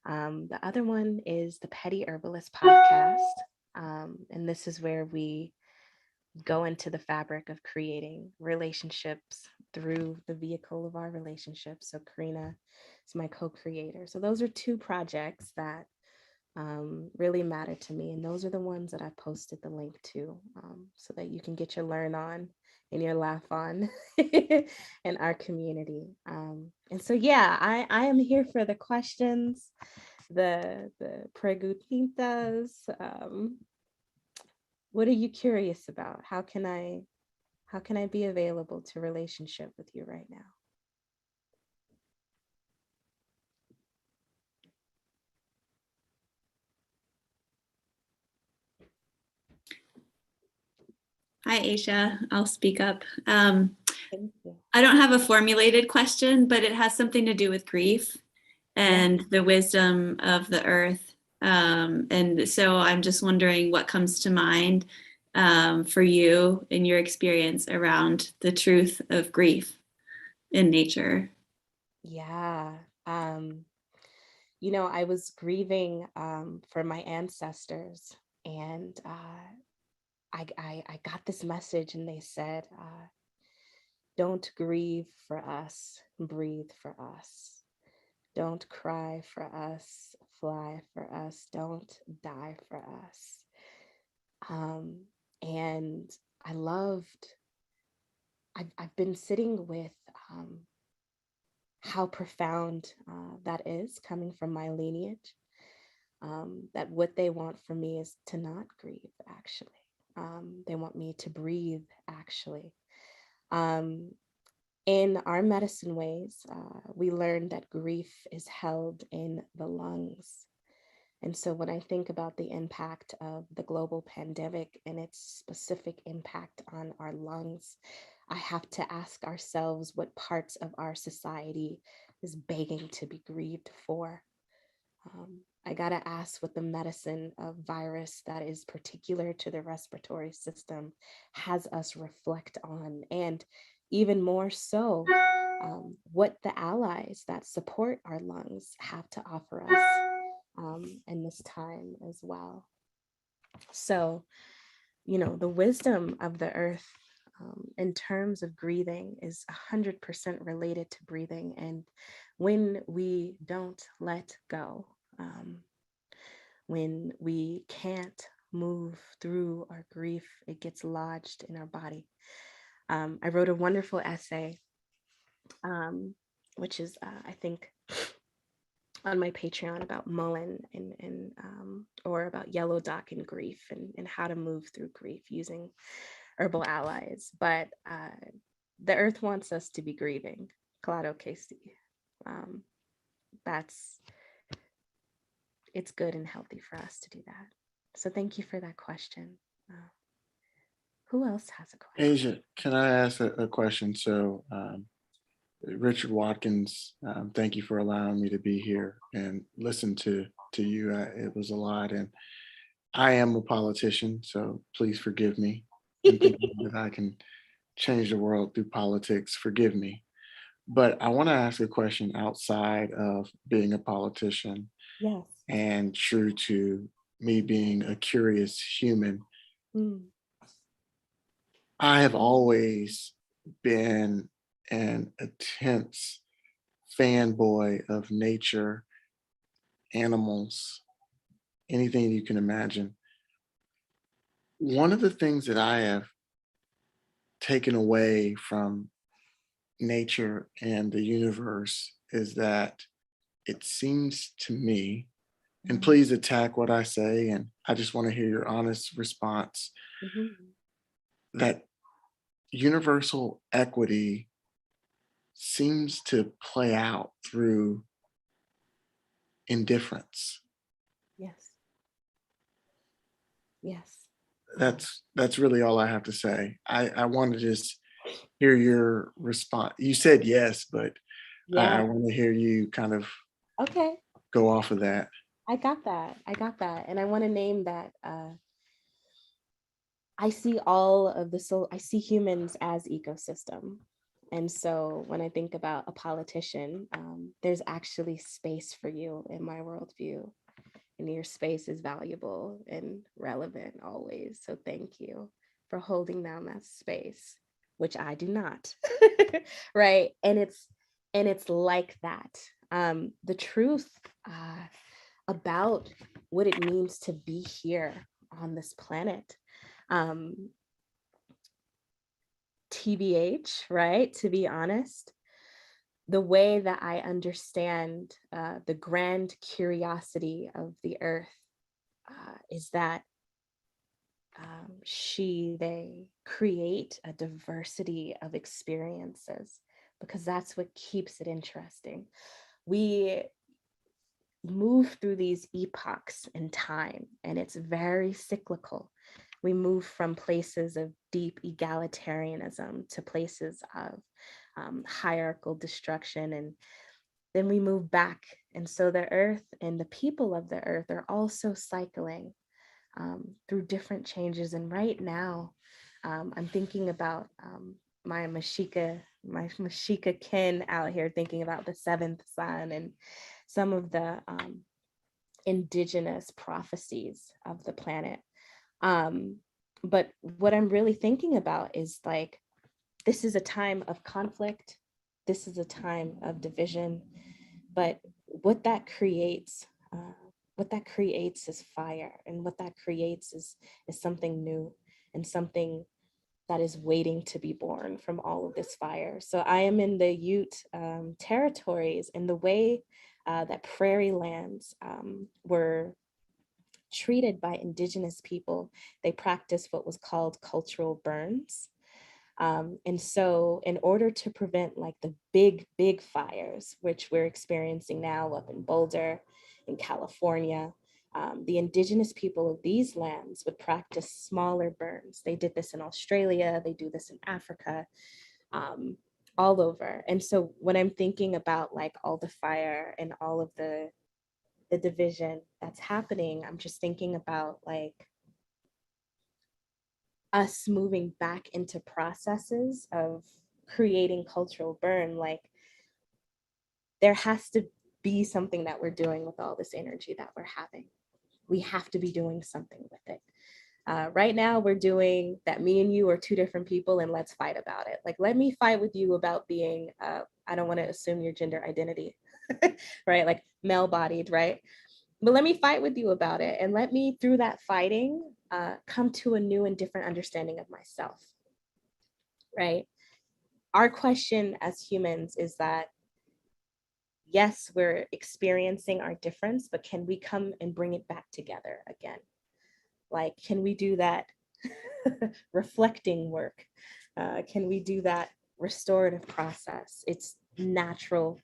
The other one is the Petty Herbalist podcast. And this is where we go into the fabric of creating relationships through the vehicle of our relationships. So Karina is my co-creator. So those are two projects that really matter to me. And those are the ones that I posted the link to so that you can get your learn on and your laugh on in our community. And so, yeah, I am here for the questions, the preguntitas. What are you curious about? How can I be available to relationship with you right now? Hi, Aisha. I'll speak up. Thank you. I don't have a formulated question, but it has something to do with grief and the wisdom of the earth. And so I'm just wondering what comes to mind for you in your experience around the truth of grief in nature. Yeah. You know, I was grieving for my ancestors, and I got this message, and they said, Don't grieve for us, breathe for us. Don't cry for us, fly for us. Don't die for us. And I loved, I've been sitting with how profound that is coming from my lineage. That what they want from me is to not grieve, actually. They want me to breathe, actually. In our medicine ways, we learned that grief is held in the lungs. And so when I think about the impact of the global pandemic and its specific impact on our lungs, I have to ask ourselves what parts of our society is begging to be grieved for. I gotta ask what the medicine of virus that is particular to the respiratory system has us reflect on, and even more so, what the allies that support our lungs have to offer us in this time as well. So, you know, the wisdom of the earth in terms of breathing is 100% related to breathing. And when we don't let go, when we can't move through our grief, it gets lodged in our body. I wrote a wonderful essay, which is, I think, on my Patreon about Mullen and or about yellow dock and grief and how to move through grief using herbal allies. But the earth wants us to be grieving. Claro que sí. It's good and healthy for us to do that. So thank you for that question. Who else has a question? Asia, can I ask a question? So Richard Watkins, thank you for allowing me to be here and listen to you. It was a lot, and I am a politician, so please forgive me. And thinking that I can change the world through politics, forgive me. But I want to ask a question outside of being a politician. Yes. And true to me being a curious human. I have always been an intense fanboy of nature, animals, anything you can imagine. One of the things that I have taken away from nature and the universe is that it seems to me, and please attack what I say, and I just want to hear your honest response, that universal equity seems to play out through indifference. Yes. Yes. That's really all I have to say. I want to just hear your response. You said yes, but Yeah. I want to hear you kind of Okay. go off of that. I got that. And I want to name that I see I see humans as ecosystem. And so when I think about a politician, there's actually space for you in my worldview. And your space is valuable and relevant always. So thank you for holding down that space, which I do not. Right. And it's like that. The truth about what it means to be here on this planet. TBH, right? To be honest, the way that I understand the grand curiosity of the earth is that they create a diversity of experiences, because that's what keeps it interesting. We move through these epochs in time, and it's very cyclical. We move from places of deep egalitarianism to places of hierarchical destruction, and then we move back. And so the earth and the people of the earth are also cycling through different changes. And right now, I'm thinking about my Mashika kin out here, thinking about the seventh sun and some of the indigenous prophecies of the planet. But what I'm really thinking about is like this is a time of conflict. This is a time of division. But what that creates is fire. And what that creates is something new and something that is waiting to be born from all of this fire. So I am in the Ute territories, and the way that prairie lands were treated by indigenous people, they practiced what was called cultural burns. And so in order to prevent like the big fires, which we're experiencing now up in Boulder, in California, the indigenous people of these lands would practice smaller burns. They did this in Australia, they do this in Africa, all over. And so when I'm thinking about like all the fire and all of the division that's happening, I'm just thinking about like us moving back into processes of creating cultural burn. Like there has to be something that we're doing with all this energy that we're having. We have to be doing something with it. Right now we're doing that me and you are two different people and let's fight about it. Like, let me fight with you about being, I don't want to assume your gender identity, right? Like male-bodied, right? But let me fight with you about it. And let me, through that fighting, come to a new and different understanding of myself, right? Our question as humans is that, yes, we're experiencing our difference, but can we come and bring it back together again? Like, can we do that reflecting work? Can we do that restorative process? It's natural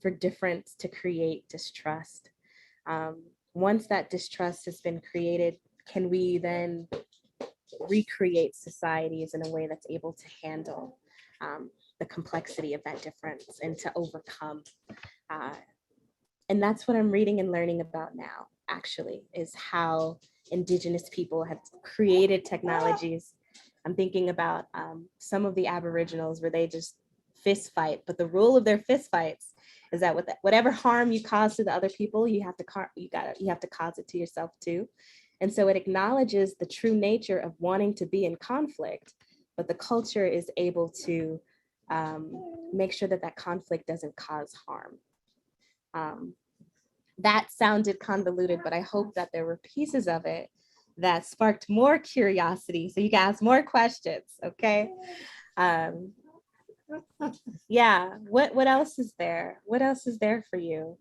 for difference to create distrust. Once that distrust has been created, can we then recreate societies in a way that's able to handle the complexity of that difference and to overcome? And that's what I'm reading and learning about now, actually, is how Indigenous people have created technologies. I'm thinking about some of the Aboriginals where they just fist fight, but the rule of their fist fights is that whatever harm you cause to the other people, you have to cause it to yourself too. And so it acknowledges the true nature of wanting to be in conflict, but the culture is able to make sure that that conflict doesn't cause harm. That sounded convoluted, but I hope that there were pieces of it that sparked more curiosity. So you guys, more questions, okay? Yeah, what else is there? What else is there for you,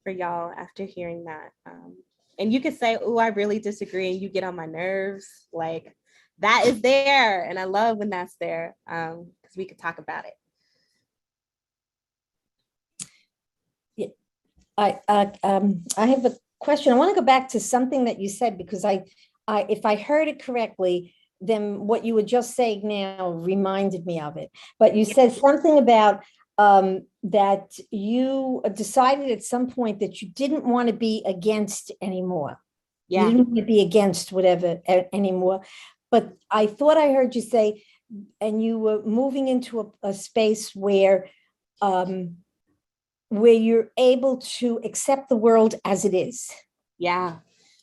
for y'all after hearing that? And you could say, oh, I really disagree, and you get on my nerves. Like, that is there, and I love when that's there, because we could talk about it. I have a question. I want to go back to something that you said, because if I heard it correctly, then what you were just saying now reminded me of it. But you said something about that you decided at some point that you didn't want to be against anymore. Yeah. You didn't want to be against whatever anymore. But I thought I heard you say, and you were moving into a space where you're able to accept the world as it is. Yeah.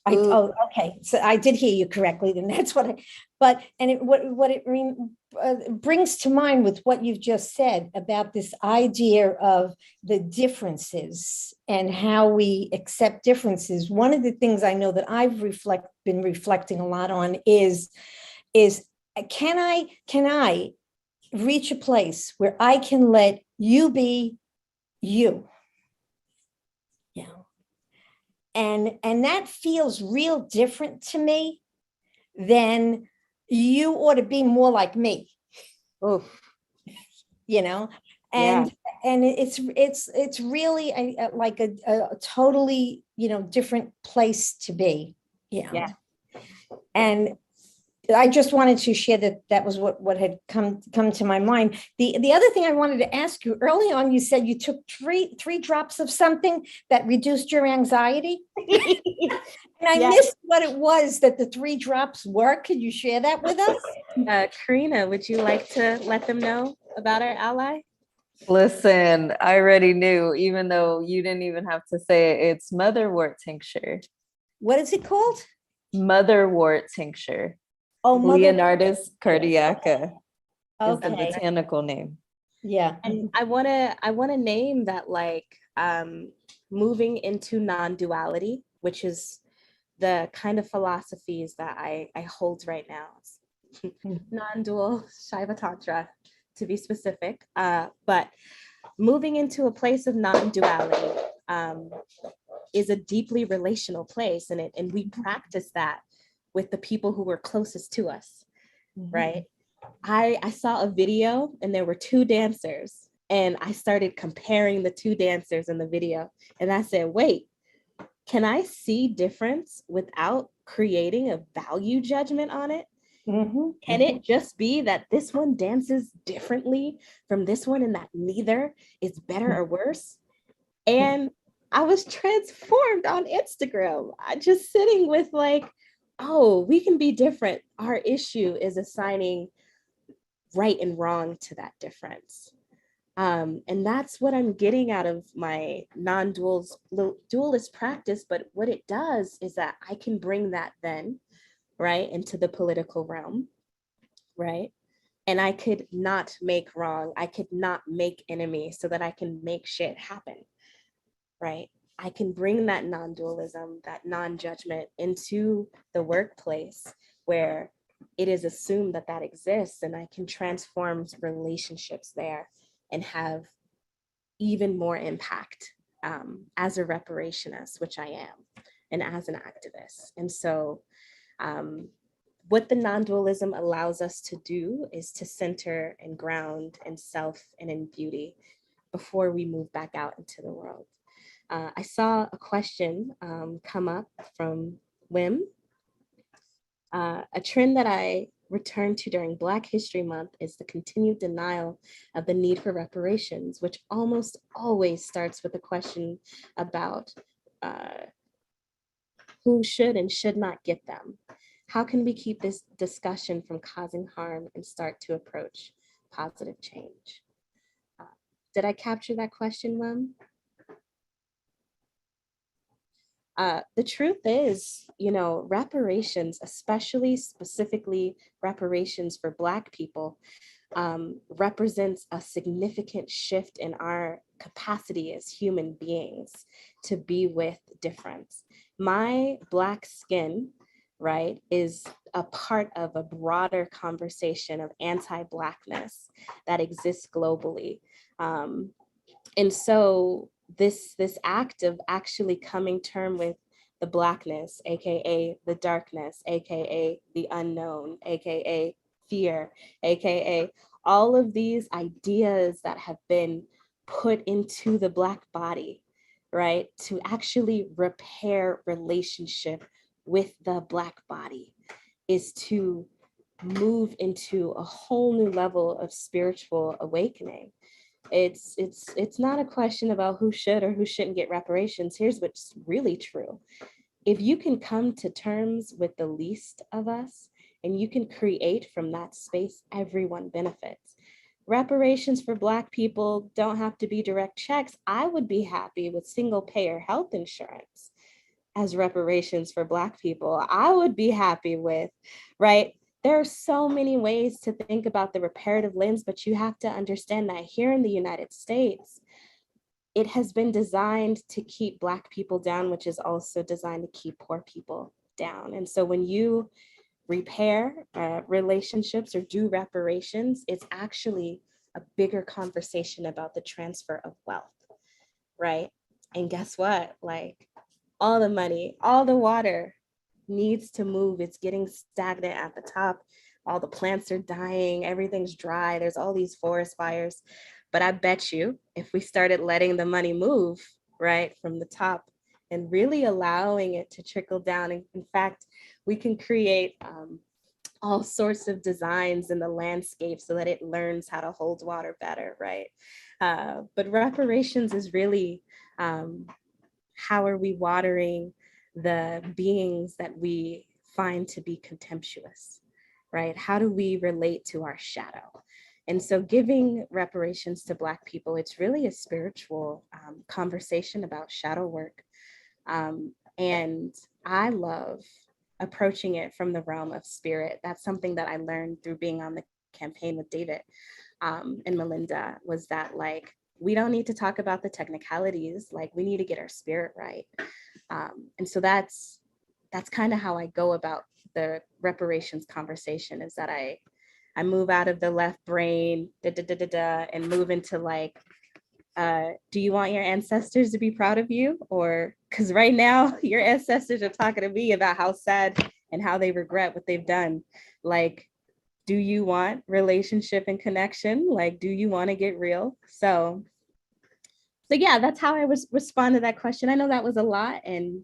Oh, okay. So I did hear you correctly. Then that's what what it brings to mind with what you've just said about this idea of the differences and how we accept differences. One of the things I know that I've been reflecting a lot on is can I reach a place where I can let you be you? Yeah. And that feels real different to me than you ought to be more like me. Oh, and it's really like a totally, different place to be. Yeah. And I just wanted to share that was what had come to my mind. The other thing I wanted to ask you, early on, you said you took three drops of something that reduced your anxiety. And I missed what it was that the 3 drops were. Could you share that with us? Karina, would you like to let them know about our ally? Listen, I already knew, even though you didn't even have to say it. It's motherwort tincture. What is it called? Motherwort tincture. Oh, Leonardus cardiaca. is the Okay. botanical name. Yeah. And I wanna name that like moving into non-duality, which is the kind of philosophies that I hold right now. Non-dual Shiva Tantra, to be specific. But moving into a place of non-duality is a deeply relational place, and we practice that with the people who were closest to us, right? I saw a video and there were two dancers, and I started comparing the two dancers in the video, and I said, wait, can I see difference without creating a value judgment on it? Can it just be that this one dances differently from this one and that neither is better or worse? And I was transformed on Instagram. I just sitting with like, oh, we can be different. Our issue is assigning right and wrong to that difference. And that's what I'm getting out of my dualist practice. But what it does is that I can bring that then, right, into the political realm, right? And I could not make wrong. I could not make enemies so that I can make shit happen, right? I can bring that non-dualism, that non-judgment into the workplace where it is assumed that that exists, and I can transform relationships there and have even more impact as a reparationist, which I am, and as an activist. And so what the non-dualism allows us to do is to center and ground in self and in beauty before we move back out into the world. I saw a question come up from Wim. A trend that I return to during Black History Month is the continued denial of the need for reparations, which almost always starts with a question about who should and should not get them. How can we keep this discussion from causing harm and start to approach positive change? Did I capture that question, Wim? The truth is, you know, reparations, especially specifically reparations for Black people, represents a significant shift in our capacity as human beings to be with difference. My Black skin, right, is a part of a broader conversation of anti-Blackness that exists globally. And so this act of actually coming term with the Blackness, AKA the darkness, AKA the unknown, AKA fear, AKA all of these ideas that have been put into the Black body, right? To actually repair relationship with the Black body is to move into a whole new level of spiritual awakening. It's not a question about who should or who shouldn't get reparations. Here's what's really true. If you can come to terms with the least of us and you can create from that space, everyone benefits. Reparations for Black people don't have to be direct checks. I would be happy with single payer health insurance as reparations for Black people. I would be happy with, right? There are so many ways to think about the reparative lens, but you have to understand that here in the United States, it has been designed to keep Black people down, which is also designed to keep poor people down. And so when you repair relationships or do reparations, it's actually a bigger conversation about the transfer of wealth, right? And guess what? Like all the money, all the water needs to move. It's getting stagnant at the top. All the plants are dying, everything's dry. There's all these forest fires. But I bet you if we started letting the money move, right, from the top and really allowing it to trickle down, in fact, we can create all sorts of designs in the landscape so that it learns how to hold water better, right? But reparations is really how are we watering the beings that we find to be contemptuous, right? How do we relate to our shadow? And so giving reparations to Black people, it's really a spiritual conversation about shadow work. And I love approaching it from the realm of spirit. That's something that I learned through being on the campaign with David and Melinda was that like, we don't need to talk about the technicalities, like we need to get our spirit right. And so that's kind of how I go about the reparations conversation, is that I move out of the left brain and move into like, do you want your ancestors to be proud of you? Or because right now your ancestors are talking to me about how sad and how they regret what they've done. Like, do you want relationship and connection? Like, do you want to get real? So yeah, that's how I respond to that question. I know that was a lot, and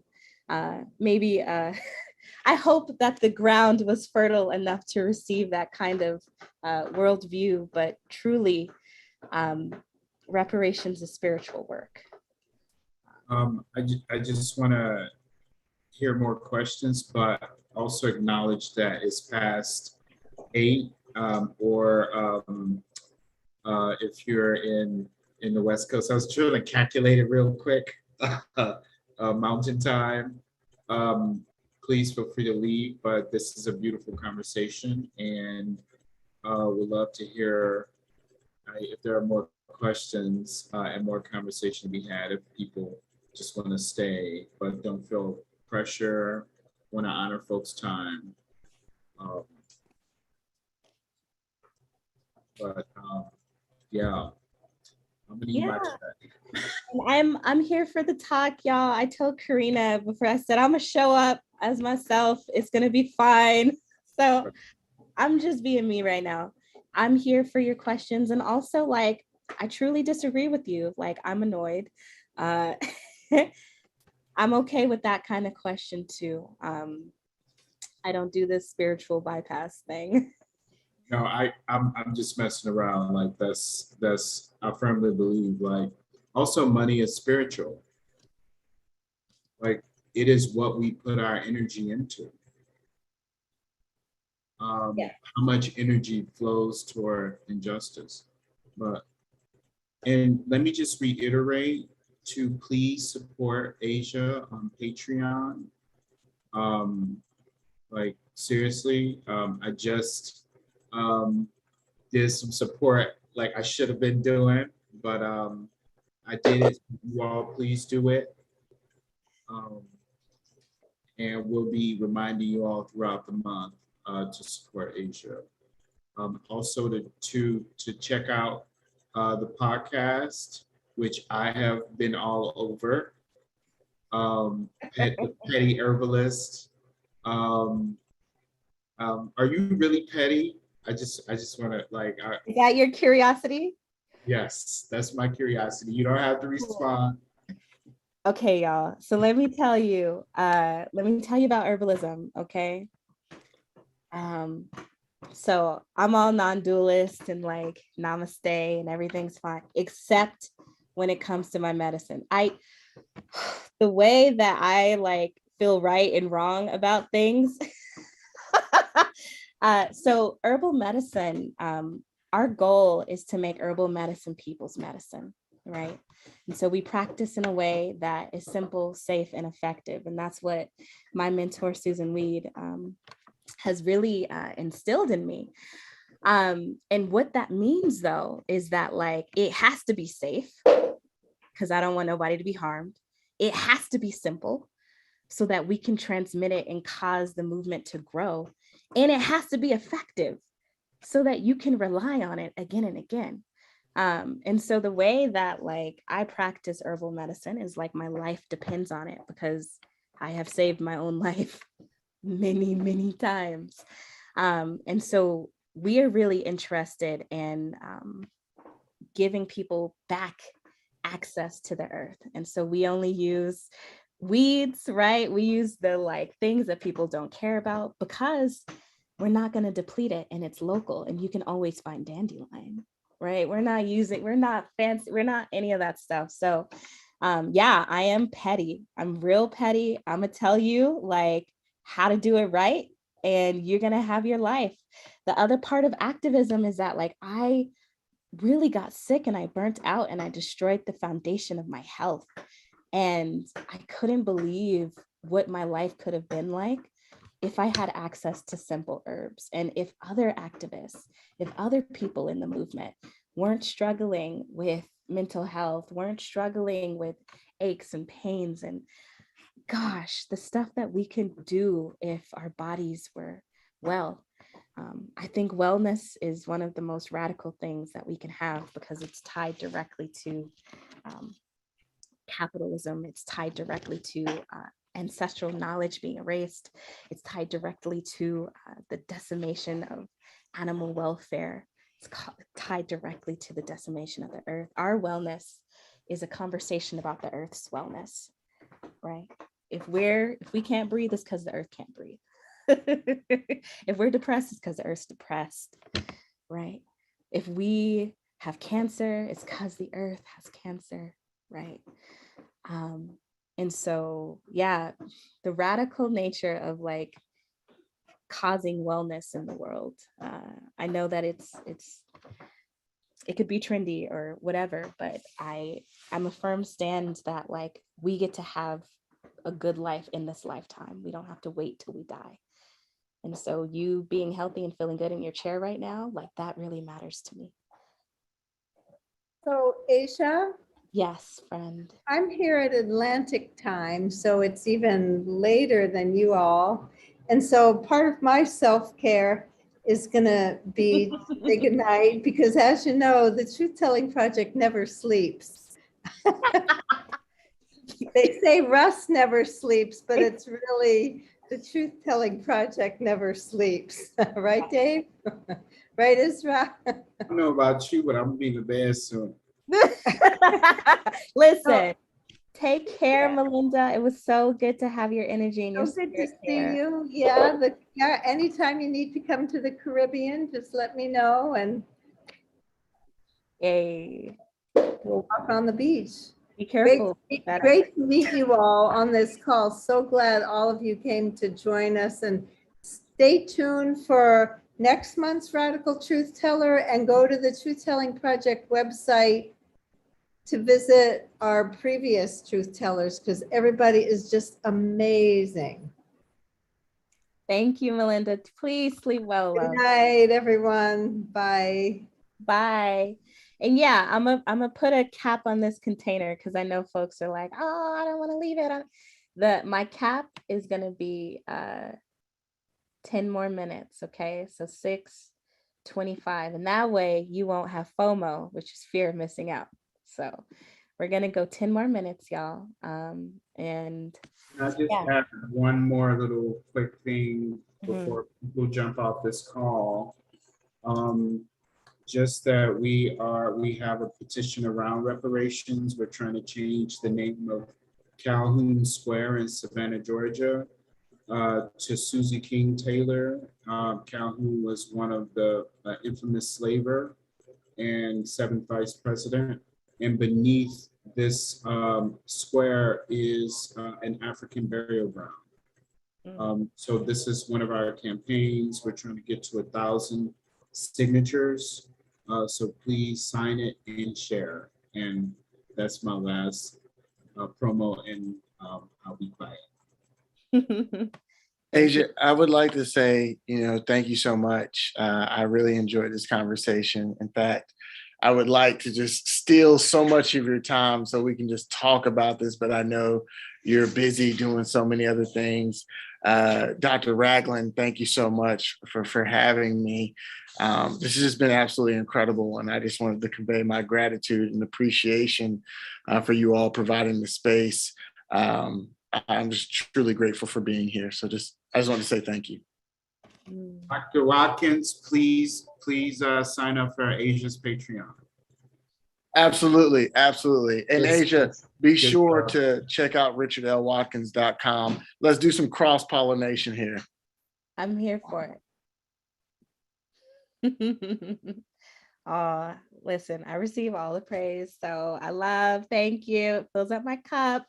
maybe I hope that the ground was fertile enough to receive that kind of worldview, but truly, reparations is spiritual work. I just want to hear more questions, but also acknowledge that it's past 8, or if you're in the West Coast. I was trying to calculate it real quick. Mountain time. Please feel free to leave, but this is a beautiful conversation, and we'd love to hear if there are more questions and more conversation to be had. If people just want to stay, but don't feel pressure, want to honor folks' time. Yeah, I'm gonna need my check. I'm here for the talk, y'all. I told Karina before, I said I'm gonna show up as myself. It's gonna be fine. So I'm just being me right now. I'm here for your questions, and also like I truly disagree with you. Like I'm annoyed. I'm okay with that kind of question too. I don't do this spiritual bypass thing. No, I'm just messing around. Like that's I firmly believe. Like also money is spiritual. Like it is what we put our energy into. How much energy flows toward injustice. And let me just reiterate to please support Asia on Patreon. Like seriously, I just did some support like I should have been doing, but I did it. You all please do it. And we'll be reminding you all throughout the month to support Asia. Also to check out the podcast, which I have been all over. The Petty Herbalist. Are you really petty? I just want to like. Is that your curiosity? Yes, that's my curiosity. You don't have to respond. Okay, y'all. So let me tell you about herbalism, okay? So I'm all non-dualist and like namaste and everything's fine, except when it comes to my medicine. The way that I like feel right and wrong about things. So herbal medicine, our goal is to make herbal medicine people's medicine, right? And so we practice in a way that is simple, safe, and effective. And that's what my mentor, Susan Weed, has really instilled in me. And what that means, though, is that like it has to be safe because I don't want nobody to be harmed. It has to be simple so that we can transmit it and cause the movement to grow. And it has to be effective so that you can rely on it again and again. And so the way that like I practice herbal medicine is like my life depends on it, because I have saved my own life many, many times. And so we are really interested in giving people back access to the earth. And so we only use weeds, right? We use the like things that people don't care about because we're not going to deplete it, and it's local and you can always find dandelion, right? We're not fancy, we're not any of that stuff. So yeah, I am petty. I'm real petty. I'm gonna tell you like how to do it right, and you're gonna have your life. The other part of activism is that like I really got sick and I burnt out and I destroyed the foundation of my health. And I couldn't believe what my life could have been like if I had access to simple herbs, and if other activists, if other people in the movement weren't struggling with mental health, weren't struggling with aches and pains, and gosh, the stuff that we can do if our bodies were well. I think wellness is one of the most radical things that we can have, because it's tied directly to capitalism. It's tied directly to ancestral knowledge being erased. It's tied directly to the decimation of animal welfare. It's tied directly to the decimation of the earth. Our wellness is a conversation about the earth's wellness, right? If we can't breathe, it's because the earth can't breathe. If we're depressed, it's because the earth's depressed, right? If we have cancer, it's because the earth has cancer, right? And so, yeah, the radical nature of like causing wellness in the world. I know that it could be trendy or whatever, but I'm a firm stand that like we get to have a good life in this lifetime. We don't have to wait till we die. And so you being healthy and feeling good in your chair right now, like that really matters to me. So Asia, Yes, friend. I'm here at Atlantic time, so it's even later than you all. And so part of my self-care is gonna be say goodnight, because as you know, the Truth Telling Project never sleeps. They say Russ never sleeps, but it's really the Truth Telling Project never sleeps. Right, Dave? Right, Isra? I don't know about you, but I'm gonna be in the bed soon. Listen, take care, Melinda. It was so good to have your energy and your So good to spirit see here. you. Yeah, anytime you need to come to the Caribbean, just let me know and Yay. we'll walk on the beach. Be careful. Great to meet you all on this call. So glad all of you came to join us, and stay tuned for next month's Radical Truth Teller, and go to the Truth Telling Project website to visit our previous Truth Tellers, because everybody is just amazing. Thank you, Melinda. Please sleep well. Good night, everyone. Bye. Bye. And yeah, I'm gonna put a cap on this container because I know folks are like, oh, I don't want to leave it. My cap is gonna be 10 more minutes. Okay, so 6:25, and that way you won't have FOMO, which is fear of missing out. So we're gonna go 10 more minutes, y'all. And I just have one more little quick thing before people jump off this call. Just that we have a petition around reparations. We're trying to change the name of Calhoun Square in Savannah, Georgia, to Susie King Taylor. Calhoun was one of the infamous slaver and 7th vice president. And beneath this square is an African burial ground. So this is one of our campaigns. We're trying to get to 1,000 signatures. So please sign it and share. And that's my last promo, and I'll be quiet. Asia, I would like to say, thank you so much. I really enjoyed this conversation. In fact, I would like to just steal so much of your time so we can just talk about this, but I know you're busy doing so many other things. Dr. Ragland, thank you so much for having me. This has just been absolutely incredible, and I just wanted to convey my gratitude and appreciation for you all providing the space. I'm just truly grateful for being here. So I just want to say thank you. Dr. Watkins, please sign up for Asia's Patreon. Absolutely. And Asia, be sure stuff. to check out richardlwatkins.com. Let's do some cross-pollination here. I'm here for it. Oh, listen, I receive all the praise. So thank you. It fills up my cup.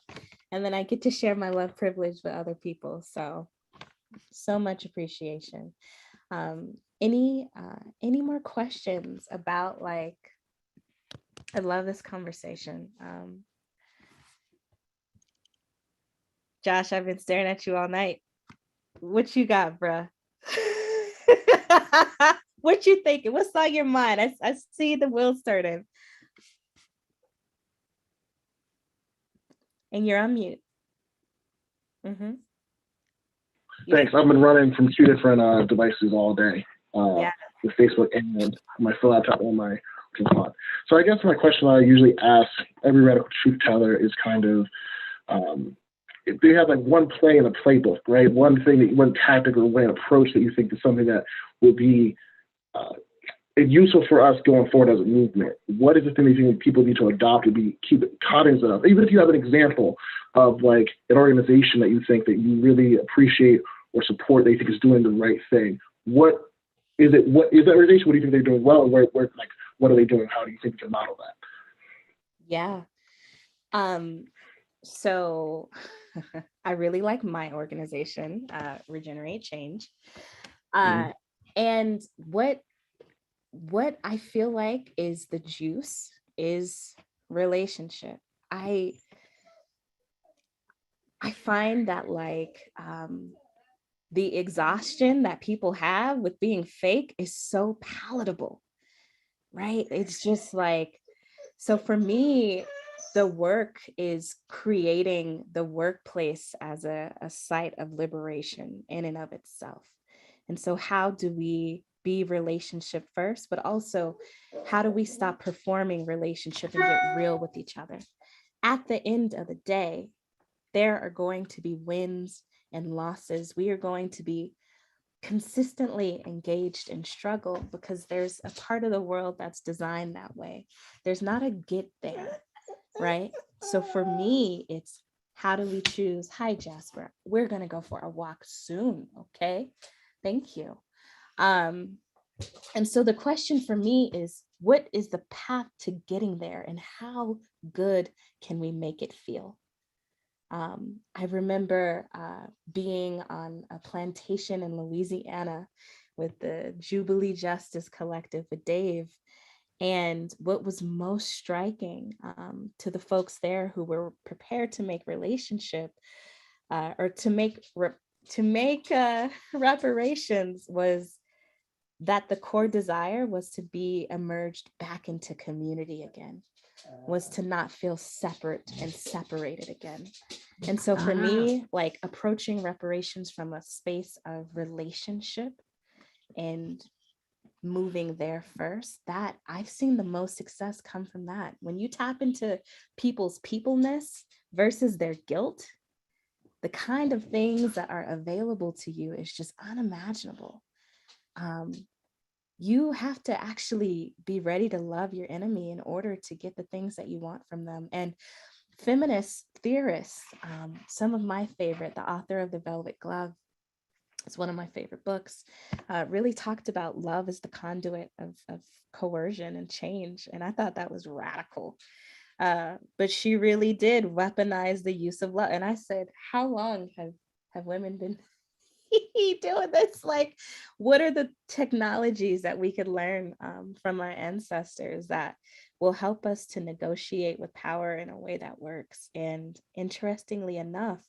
And then I get to share my love privilege with other people. So much appreciation. Any more questions about I love this conversation. Josh, I've been staring at you all night. What you got, bruh? What you thinking? What's on your mind? I see the wheels turning. And you're on mute. Mm-hmm. Thanks. I've been running from 2 different devices all day, Yeah. with Facebook and my phone laptop and my pod. So I guess my question I usually ask every radical truth teller is kind of, if they have like one play in a playbook, right? One thing that one tactic or one approach that you think is something that will be useful for us going forward as a movement. What is the thing that you think people need to adopt to keep it cognizant of? Even if you have an example of like an organization that you think that you really appreciate or support that you think is doing the right thing. What is it? What is that organization? What do you think they're doing well? And where like what are they doing? How do you think you can model that? Yeah. So I really like my organization, Regenerate Change. And what I feel like is the juice is relationship. I find that like the exhaustion that people have with being fake is so palatable, right? It's just like, so for me, the work is creating the workplace as a site of liberation in and of itself. And so how do we be relationship first, but also how do we stop performing relationship and get real with each other? At the end of the day, there are going to be wins and losses. We are going to be consistently engaged in struggle because there's a part of the world that's designed that way. There's not a get there, right? So for me, it's how do we choose? Hi, Jasper. We're going to go for a walk soon. Okay. Thank you. And so the question for me is, what is the path to getting there and how good can we make it feel? I remember being on a plantation in Louisiana with the Jubilee Justice Collective with Dave. And what was most striking to the folks there who were prepared to make relationship or to make reparations was that the core desire was to be emerged back into community again, was to not feel separate and separated again. And so for me, like approaching reparations from a space of relationship and moving there first, that I've seen the most success come from that. When you tap into people's peopleness versus their guilt, the kind of things that are available to you is just unimaginable. You have to actually be ready to love your enemy in order to get the things that you want from them. And feminist theorists, some of my favorite, the author of The Velvet Glove, it's one of my favorite books, really talked about love as the conduit of coercion and change. And I thought that was radical. But she really did weaponize the use of love. And I said, how long have women been doing this? Like, what are the technologies that we could learn from our ancestors that will help us to negotiate with power in a way that works? And interestingly enough,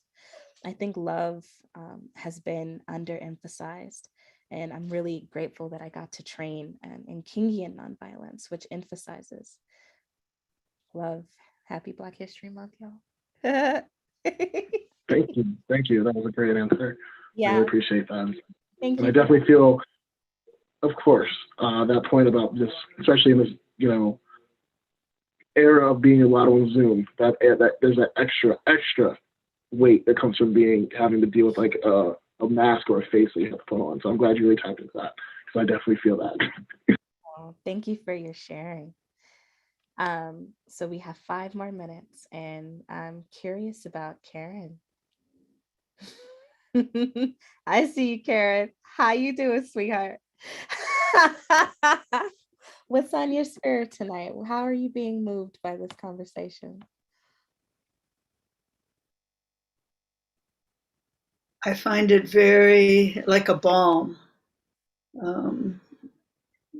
I think love has been underemphasized. And I'm really grateful that I got to train in Kingian nonviolence, which emphasizes love. Happy Black History Month, y'all. Thank you. Thank you. That was a great answer. Yeah. I really appreciate that. Thank and you. I definitely feel, of course, that point about this, especially in this, era of being a lot on Zoom, that there's that extra weight that comes from having to deal with like a mask or a face that you have to put on. So I'm glad you really tapped into that because I definitely feel that. Oh, thank you for your sharing. So we have 5 more minutes and I'm curious about Karen. I see you, Karen. How you doing, sweetheart? What's on your spirit tonight? How are you being moved by this conversation? I find it very like a balm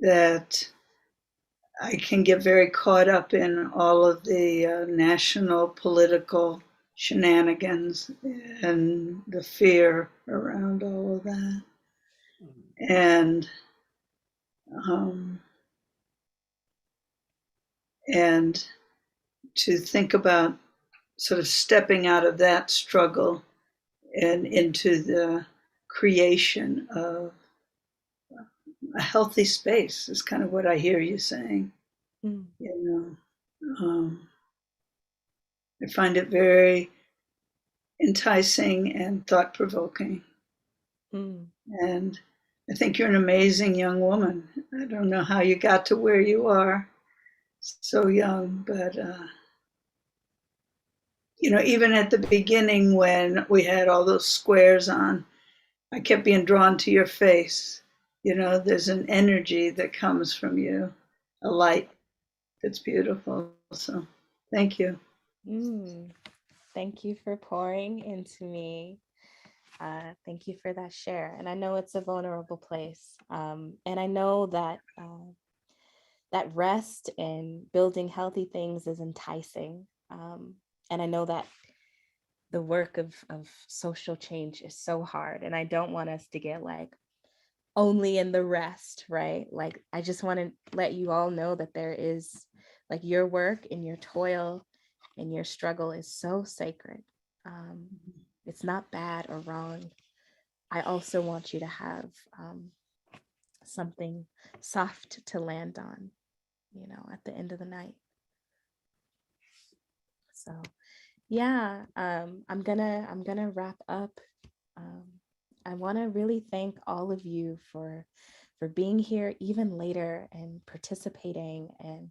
that I can get very caught up in all of the national political shenanigans and the fear around all of that. And to think about sort of stepping out of that struggle and into the creation of a healthy space is kind of what I hear you saying. You know, I find it very enticing and thought-provoking. And I think you're an amazing young woman. I don't know how you got to where you are, so young, but you know, even at the beginning when we had all those squares on, I kept being drawn to your face. You know, there's an energy that comes from you, a light that's beautiful. So thank you. Thank you for pouring into me. Thank you for that share. And I know it's a vulnerable place. And I know that that rest and building healthy things is enticing. And I know that the work of social change is so hard. And I don't want us to get like only in the rest, right? Like, I just want to let you all know that there is like your work and your toil and your struggle is so sacred. It's not bad or wrong. I also want you to have something soft to land on, you know, at the end of the night. So yeah, I'm gonna wrap up. I want to really thank all of you for being here even later and participating and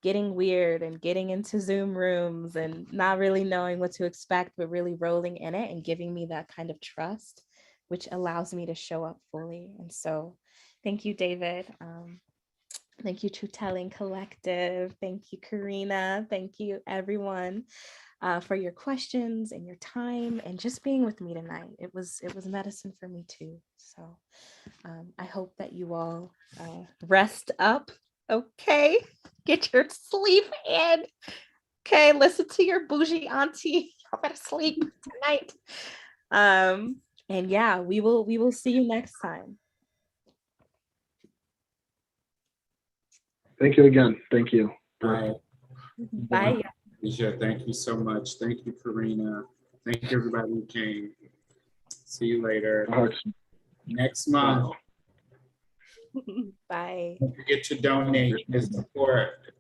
getting weird and getting into Zoom rooms and not really knowing what to expect, but really rolling in it and giving me that kind of trust, which allows me to show up fully. And so thank you, David. Thank you, Truth Telling Collective. Thank you, Karina. Thank you, everyone, for your questions and your time and just being with me tonight. It was medicine for me too. So I hope that you all rest up. Okay, get your sleep in. Okay, listen to your bougie auntie. Y'all better sleep tonight. And yeah, we will see you next time. Thank you again. Thank you. Bye. Bye. Asia, thank you so much. Thank you, Karina. Thank you, everybody who came. See you later. Next month. Bye. Don't forget to donate and support.